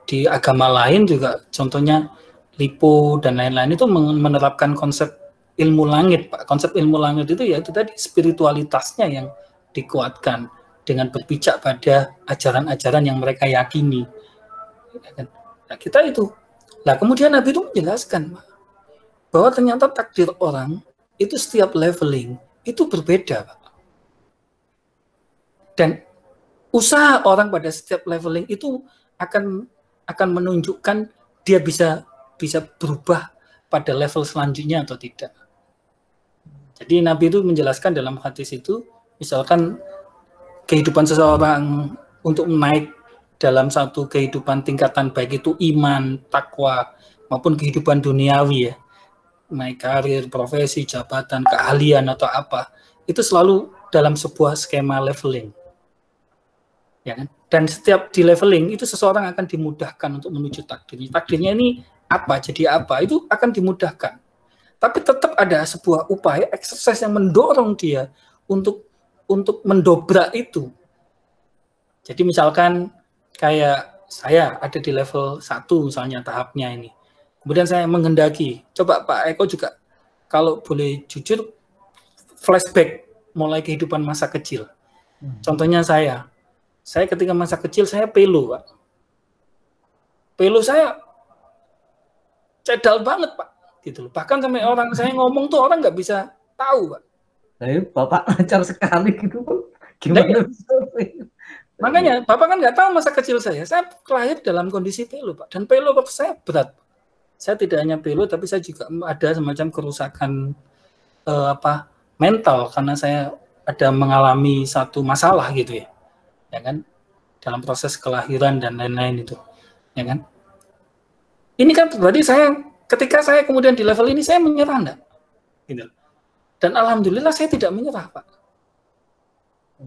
di agama lain juga, contohnya Lipo dan lain-lain itu menerapkan konsep ilmu langit, Pak. Konsep ilmu langit itu ya itu tadi spiritualitasnya yang dikuatkan dengan berpijak pada ajaran-ajaran yang mereka yakini. Nah, kita itu. Nah, kemudian Nabi itu menjelaskan bahwa ternyata takdir orang itu setiap leveling itu berbeda, Pak. Dan usaha orang pada setiap leveling itu akan menunjukkan dia bisa berubah pada level selanjutnya atau tidak. Jadi Nabi itu menjelaskan dalam hadis itu, misalkan kehidupan seseorang untuk naik dalam satu kehidupan tingkatan, baik itu iman, takwa, maupun kehidupan duniawi ya, naik karir, profesi, jabatan, keahlian atau apa, itu selalu dalam sebuah skema leveling. Ya kan? Dan setiap di leveling itu seseorang akan dimudahkan untuk menuju takdirnya. Takdirnya ini apa, jadi apa, itu akan dimudahkan. Tapi tetap ada sebuah upaya, exercise yang mendorong dia untuk mendobrak itu. Jadi misalkan kayak saya ada di level 1 misalnya tahapnya ini. Kemudian saya menghendaki, coba Pak Eko juga kalau boleh jujur flashback mulai kehidupan masa kecil. Contohnya saya ketika masa kecil saya pelo, Pak. Pelo saya cedal banget, Pak. Gitu loh. Bahkan sampai orang saya ngomong tuh orang nggak bisa tahu, Pak. Tapi Bapak lancar sekali gitu, gimana? Makanya Bapak kan nggak tahu masa kecil saya lahir dalam kondisi pelo, Pak. Dan pelo saya berat. Saya tidak hanya pelo, tapi saya juga ada semacam kerusakan mental karena saya ada mengalami satu masalah gitu ya. Ya kan, dalam proses kelahiran dan lain-lain itu, ya kan. Ini kan berarti ketika saya kemudian di level ini saya menyerah enggak? Gitu. Dan alhamdulillah saya tidak menyerah, Pak.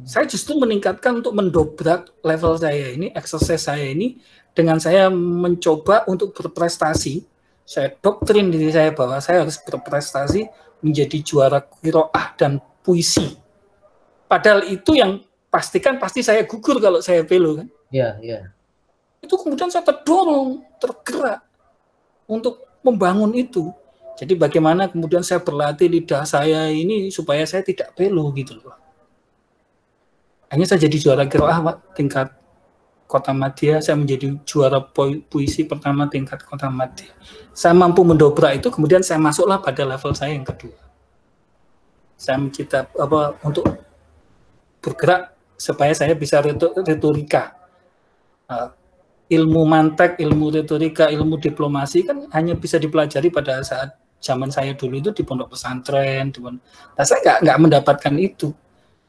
Saya justru meningkatkan untuk mendobrak level saya ini, exercise saya ini, dengan saya mencoba untuk berprestasi. Saya doktrin diri saya bahwa saya harus berprestasi menjadi juara qiraah dan puisi. Padahal itu yang pasti saya gugur kalau saya pelo kan. Iya, iya. Itu kemudian saya tergerak untuk membangun itu. Jadi bagaimana kemudian saya berlatih lidah saya ini supaya saya tidak pelo gitu loh. Hanya saya jadi juara qiraah, Pak, tingkat Kota Madya, saya menjadi juara puisi pertama tingkat Kota Madya. Saya mampu mendobrak itu, kemudian saya masuklah pada level saya yang kedua. Saya mencipta untuk bergerak supaya saya bisa retorika. Ilmu mantek, ilmu retorika, ilmu diplomasi kan hanya bisa dipelajari pada saat zaman saya dulu itu di pondok pesantren. Nah, saya nggak mendapatkan itu.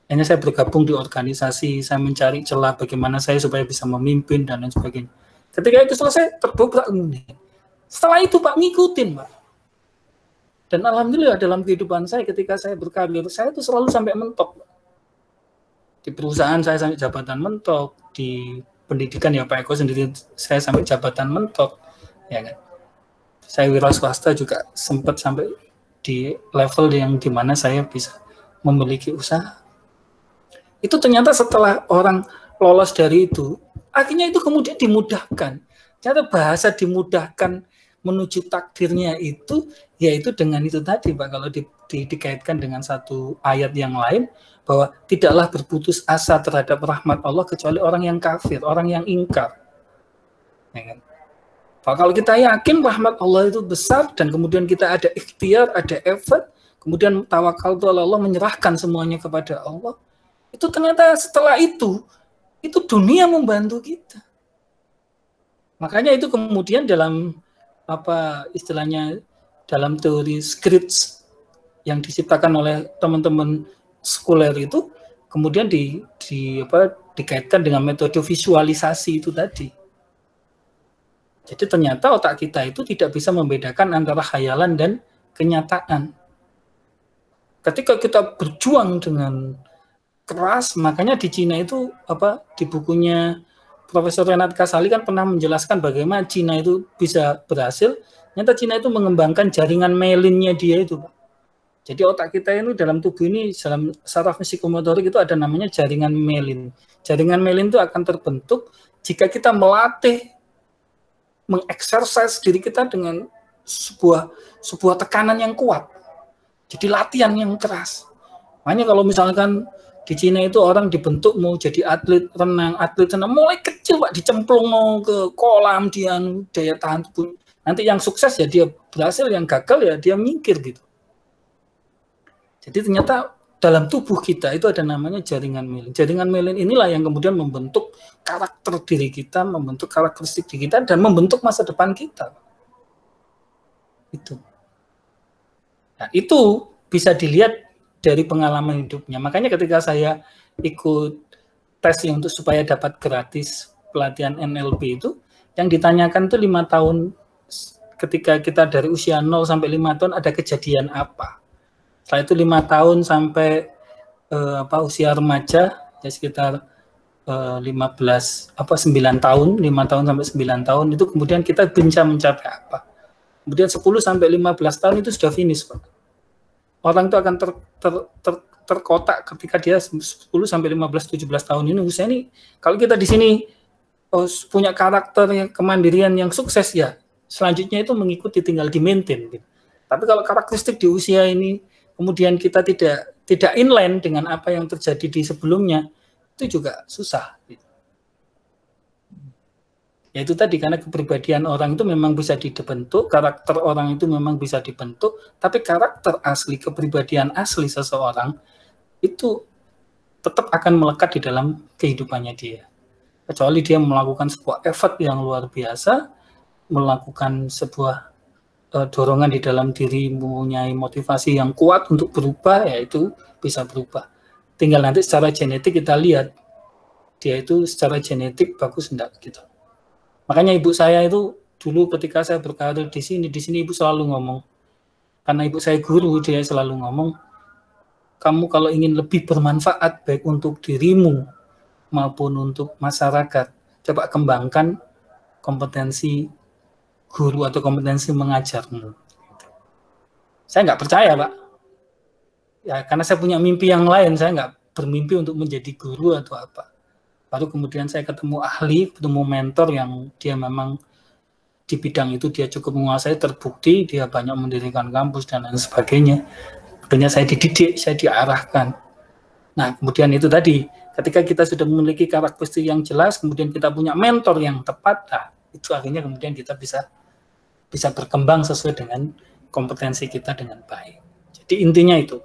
Hanya saya bergabung di organisasi, saya mencari celah bagaimana saya supaya bisa memimpin dan lain sebagainya. Ketika itu selesai, terdobrak kemudian. Setelah itu Pak ngikutin, Pak. Dan alhamdulillah dalam kehidupan saya ketika saya berkarir, saya itu selalu sampai mentok, Pak. Di perusahaan saya sampai jabatan mentok, di pendidikan ya Pak Eko sendiri saya sampai jabatan mentok, ya kan. Saya wira swasta juga sempat sampai di level yang dimana saya bisa memiliki usaha. Itu ternyata setelah orang lolos dari itu, akhirnya itu kemudian dimudahkan. Ternyata bahasa dimudahkan menuju takdirnya itu, yaitu dengan itu tadi Pak, kalau dikaitkan dengan satu ayat yang lain, bahwa tidaklah berputus asa terhadap rahmat Allah kecuali orang yang kafir, orang yang ingkar. Ya kan? Pak, kalau kita yakin rahmat Allah itu besar dan kemudian kita ada ikhtiar, ada effort, kemudian tawakal Allah, menyerahkan semuanya kepada Allah, itu ternyata setelah itu dunia membantu kita. Makanya itu kemudian dalam istilahnya dalam teori scripts yang diciptakan oleh teman-teman sekuler itu kemudian dikaitkan dengan metode visualisasi itu tadi. Jadi ternyata otak kita itu tidak bisa membedakan antara khayalan dan kenyataan. Ketika kita berjuang dengan keras, makanya di Cina itu di bukunya Profesor Renat Kasali kan pernah menjelaskan bagaimana Cina itu bisa berhasil. Ternyata Cina itu mengembangkan jaringan melinnya dia itu, Pak. Jadi otak kita itu dalam tubuh ini, dalam saraf psikomotorik itu ada namanya jaringan melin. Jaringan melin itu akan terbentuk jika kita melatih mengeksersis diri kita dengan sebuah tekanan yang kuat. Jadi latihan yang keras. Makanya kalau misalkan di Cina itu orang dibentuk mau jadi atlet renang, mulai kecil Pak, dicemplung mau ke kolam, dia daya tahan tubuh. Nanti yang sukses ya dia berhasil, yang gagal ya dia minggir gitu. Jadi ternyata dalam tubuh kita itu ada namanya jaringan myelin. Jaringan myelin inilah yang kemudian membentuk karakter diri kita, membentuk karakteristik diri kita, dan membentuk masa depan kita. Itu. Nah, itu bisa dilihat dari pengalaman hidupnya. Makanya ketika saya ikut tes untuk supaya dapat gratis pelatihan NLP itu, yang ditanyakan itu 5 tahun, ketika kita dari usia 0 sampai 5 tahun ada kejadian apa. Setelah itu 5 tahun sampai usia remaja, ya sekitar 9 tahun, 5 tahun sampai 9 tahun, itu kemudian kita bisa mencapai apa. Kemudian 10 sampai 15 tahun itu sudah finish, Pak. Orang itu akan terkotak ketika dia 10 sampai 15 17 tahun ini usia ini. Kalau kita di sini punya karakter yang kemandirian yang sukses, ya selanjutnya itu mengikuti, tinggal di maintain gitu. Tapi kalau karakteristik di usia ini kemudian kita tidak inline dengan apa yang terjadi di sebelumnya, itu juga susah gitu. Ya itu tadi, karena kepribadian orang itu memang bisa dibentuk, karakter orang itu memang bisa dibentuk, tapi karakter asli, kepribadian asli seseorang itu tetap akan melekat di dalam kehidupannya dia. Kecuali dia melakukan sebuah effort yang luar biasa, melakukan sebuah dorongan di dalam diri, mempunyai motivasi yang kuat untuk berubah, ya itu bisa berubah. Tinggal nanti secara genetik kita lihat, dia itu secara genetik bagus enggak gitu. Makanya ibu saya itu dulu ketika saya berkarir di sini ibu selalu ngomong, karena ibu saya guru, dia selalu ngomong, kamu kalau ingin lebih bermanfaat baik untuk dirimu maupun untuk masyarakat, coba kembangkan kompetensi guru atau kompetensi mengajarmu. Saya nggak percaya, Pak. Ya, karena saya punya mimpi yang lain, saya nggak bermimpi untuk menjadi guru atau apa. Baru kemudian saya ketemu ahli, ketemu mentor yang dia memang di bidang itu dia cukup menguasai, terbukti, dia banyak mendirikan kampus dan lain sebagainya. Akhirnya saya dididik, saya diarahkan. Nah, kemudian itu tadi, ketika kita sudah memiliki karakteristik yang jelas, kemudian kita punya mentor yang tepat, nah, itu akhirnya kemudian kita bisa berkembang sesuai dengan kompetensi kita dengan baik. Jadi intinya itu.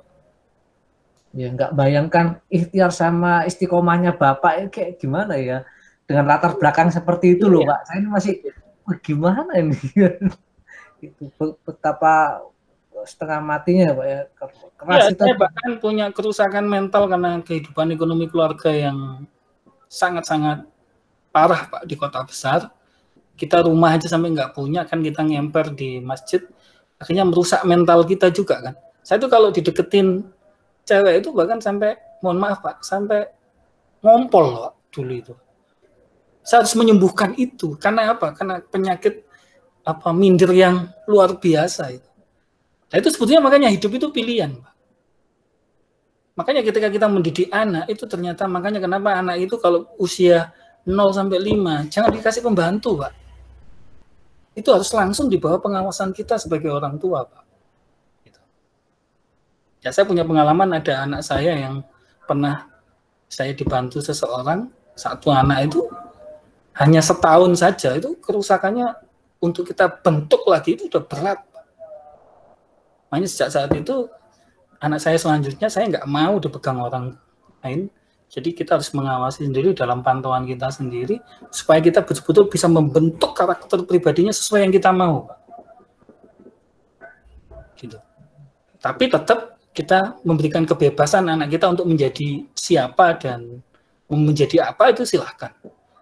Ya nggak bayangkan ikhtiar sama istiqomahnya Bapak kayak gimana ya, dengan latar belakang seperti itu loh, Pak. Saya ini masih gimana ini itu betapa setengah matinya, Pak ya, keras itu. Saya bahkan punya kerusakan mental karena kehidupan ekonomi keluarga yang sangat-sangat parah, Pak, di kota besar. Kita rumah aja sampai nggak punya, kan kita ngemper di masjid, akhirnya merusak mental kita juga kan. Saya tuh kalau dideketin cewek itu bahkan sampai, mohon maaf Pak, sampai ngompol Pak dulu itu. Saya harus menyembuhkan itu. Karena apa? Karena penyakit minder yang luar biasa itu. Nah itu sebetulnya makanya hidup itu pilihan Pak. Makanya ketika kita mendidik anak itu ternyata, makanya kenapa anak itu kalau usia 0 sampai 5 jangan dikasih pembantu Pak. Itu harus langsung di bawah pengawasan kita sebagai orang tua Pak. Ya saya punya pengalaman, ada anak saya yang pernah saya dibantu seseorang, satu anak itu hanya setahun saja, itu kerusakannya untuk kita bentuk lagi itu udah berat. Makanya sejak saat itu, anak saya selanjutnya saya nggak mau dipegang orang lain, jadi kita harus mengawasi sendiri dalam pantauan kita sendiri, supaya kita betul-betul bisa membentuk karakter pribadinya sesuai yang kita mau. Gitu. Tapi tetap kita memberikan kebebasan anak kita untuk menjadi siapa dan menjadi apa itu silahkan.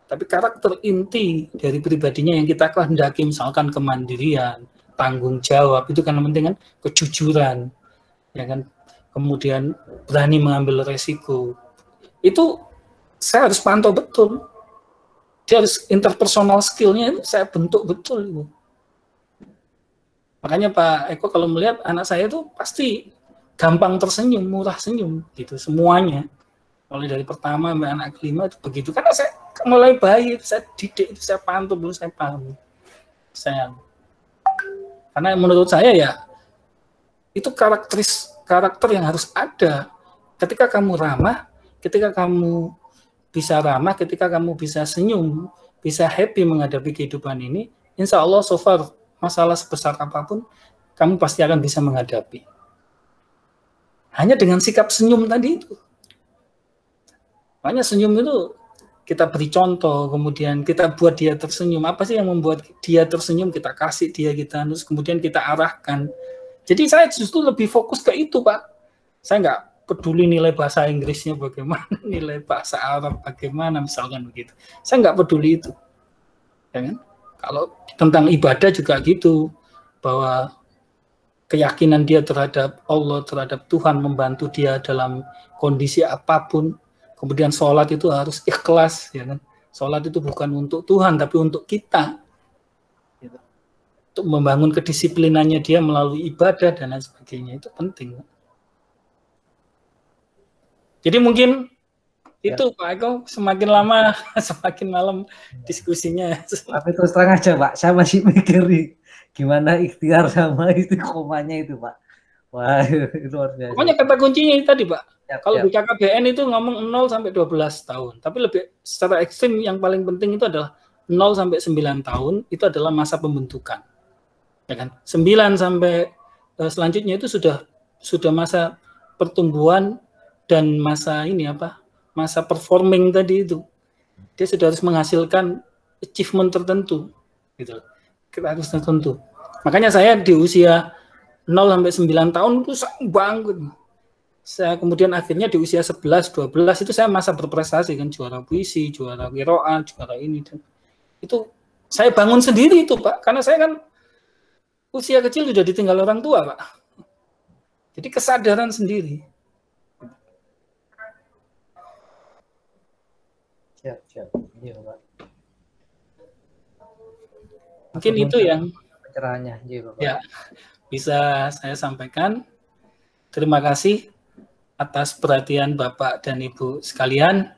Tapi karakter inti dari pribadinya yang kita kehendaki, misalkan kemandirian, tanggung jawab, itu kan penting kan, kejujuran, ya kan, kemudian berani mengambil resiko. Itu saya harus pantau betul. Dia harus interpersonal skill-nya saya bentuk betul itu. Makanya Pak Eko kalau melihat anak saya itu pasti gampang tersenyum, murah senyum, gitu semuanya. Mulai dari pertama sampai anak kelima itu begitu. Karena saya mulai bayi, saya didik, saya pantau, belum saya paham. Karena menurut saya ya itu karakter yang harus ada. Ketika kamu ramah, ketika kamu bisa ramah, ketika kamu bisa senyum, bisa happy menghadapi kehidupan ini, insya Allah so far masalah sebesar apapun kamu pasti akan bisa menghadapi. Hanya dengan sikap senyum tadi itu. Makanya senyum itu kita beri contoh, kemudian kita buat dia tersenyum. Apa sih yang membuat dia tersenyum? Kita kasih dia, terus kemudian kita arahkan. Jadi saya justru lebih fokus ke itu, Pak. Saya nggak peduli nilai bahasa Inggrisnya bagaimana, nilai bahasa Arab bagaimana, misalkan begitu. Saya nggak peduli itu. Ya kan? Kalau tentang ibadah juga gitu, bahwa keyakinan dia terhadap Allah, terhadap Tuhan membantu dia dalam kondisi apapun. Kemudian sholat itu harus ikhlas, ya kan? Sholat itu bukan untuk Tuhan, tapi untuk kita. Gitu. Untuk membangun kedisiplinannya dia melalui ibadah dan lain sebagainya, itu penting. Jadi mungkin itu Pak Eko, semakin lama, semakin malam diskusinya. Tapi terus terang aja Pak, saya masih mikir gimana ikhtiar sama itu komanya itu Pak. Wah, itu luar biasa. Pokoknya kata kuncinya itu tadi Pak. Kalau di KKBN itu ngomong 0 sampai 12 tahun. Tapi lebih secara ekstrim yang paling penting itu adalah 0 sampai 9 tahun itu adalah masa pembentukan. Ya kan? 9 sampai selanjutnya itu sudah masa pertumbuhan dan masa masa performing tadi itu. Dia sudah harus menghasilkan achievement tertentu gitu. Kita harus tertentu. Makanya saya di usia 0 sampai 9 tahun itu bangun. Saya kemudian akhirnya di usia 11, 12 itu saya masa berprestasi kan, juara puisi, juara qiraat, juara ini dan itu saya bangun sendiri itu Pak, karena saya kan usia kecil sudah ditinggal orang tua Pak. Jadi kesadaran sendiri. Siap. Iya Pak. Mungkin itu yang pencerahannya, iya Bapak. Ya, bisa saya sampaikan. Terima kasih atas perhatian Bapak dan Ibu sekalian.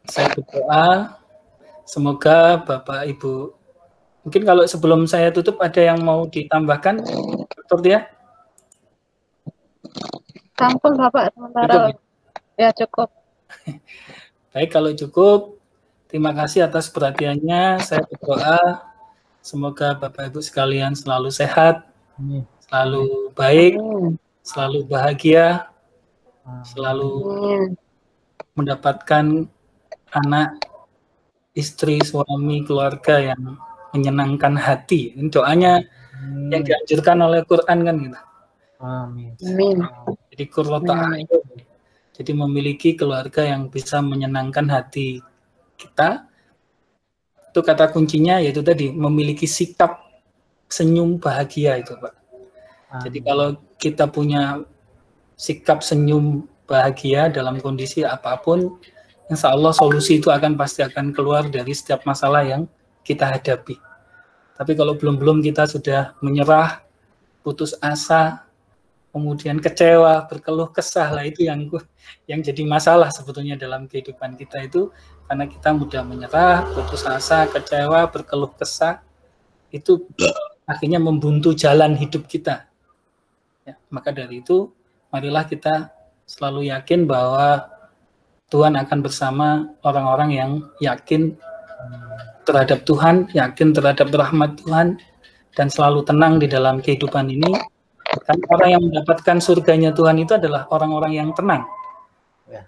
Saya berdoa semoga Bapak Ibu, mungkin kalau sebelum saya tutup ada yang mau ditambahkan, Dr. Dia? Sampun Bapak, sementara ya cukup. Baik, kalau cukup, terima kasih atas perhatiannya. Saya berdoa semoga Bapak Ibu sekalian selalu sehat, selalu baik, selalu bahagia, selalu mendapatkan anak, istri, suami, keluarga yang menyenangkan hati. Ini doanya yang dianjurkan oleh Quran kan gitu. Amin. Jadi qurrata a'yun. Jadi memiliki keluarga yang bisa menyenangkan hati kita. Itu kata kuncinya yaitu tadi memiliki sikap senyum bahagia itu Pak. Jadi kalau kita punya sikap senyum bahagia dalam kondisi apapun, insya Allah solusi itu pasti akan keluar dari setiap masalah yang kita hadapi. Tapi kalau belum kita sudah menyerah, putus asa, kemudian kecewa, berkeluh kesah, lah itu yang jadi masalah sebetulnya dalam kehidupan kita itu, karena kita mudah menyerah, putus asa, kecewa, berkeluh kesah, itu akhirnya membuntu jalan hidup kita. Ya, maka dari itu, marilah kita selalu yakin bahwa Tuhan akan bersama orang-orang yang yakin terhadap Tuhan, yakin terhadap rahmat Tuhan, dan selalu tenang di dalam kehidupan ini. Karena orang yang mendapatkan surganya Tuhan itu adalah orang-orang yang tenang.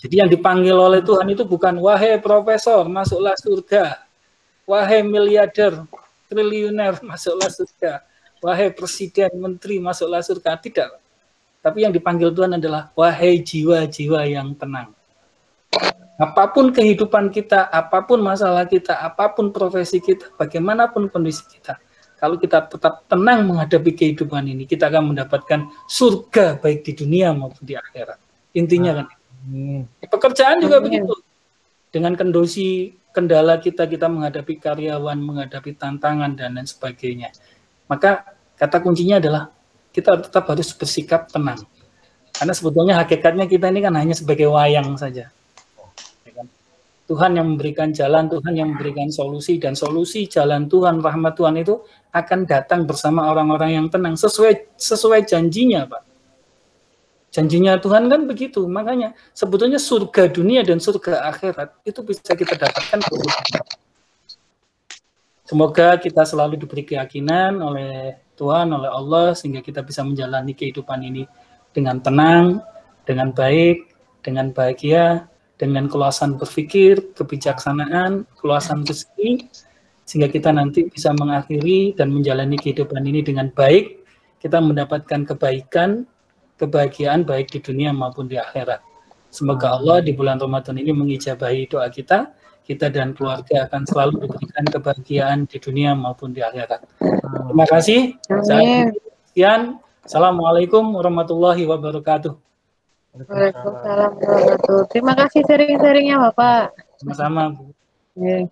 Jadi yang dipanggil oleh Tuhan itu bukan, wahai profesor, masuklah surga. Wahai miliarder, triliuner, masuklah surga. Wahai presiden, menteri, masuklah surga. Tidak. Tapi yang dipanggil Tuhan adalah, wahai jiwa-jiwa yang tenang. Apapun kehidupan kita, apapun masalah kita, apapun profesi kita, bagaimanapun kondisi kita, kalau kita tetap tenang menghadapi kehidupan ini, kita akan mendapatkan surga baik di dunia maupun di akhirat. Intinya kan. Pekerjaan juga begitu. Dengan kondisi kendala kita menghadapi karyawan, menghadapi tantangan dan lain sebagainya. Maka kata kuncinya adalah kita tetap harus bersikap tenang. Karena sebetulnya hakikatnya kita ini kan hanya sebagai wayang saja. Tuhan yang memberikan jalan, Tuhan yang memberikan solusi, dan solusi jalan Tuhan, rahmat Tuhan itu akan datang bersama orang-orang yang tenang sesuai janjinya, Pak. Janjinya Tuhan kan begitu. Makanya sebetulnya surga dunia dan surga akhirat itu bisa kita dapatkan. Semoga kita selalu diberi keyakinan oleh Tuhan, oleh Allah, sehingga kita bisa menjalani kehidupan ini dengan tenang, dengan baik, dengan bahagia, dengan keluasan berpikir, kebijaksanaan, keluasan rezeki, sehingga kita nanti bisa mengakhiri dan menjalani kehidupan ini dengan baik, kita mendapatkan kebaikan, kebahagiaan baik di dunia maupun di akhirat. Semoga Allah di bulan Ramadan ini mengijabahi doa kita dan keluarga akan selalu diberikan kebahagiaan di dunia maupun di akhirat. Terima kasih. Sekian. Assalamualaikum warahmatullahi wabarakatuh. Waalaikumsalam warahmatullahi wabarakatuh. Terima kasih sharing-sharingnya Bapak. Sama-sama, Bu. Yeah.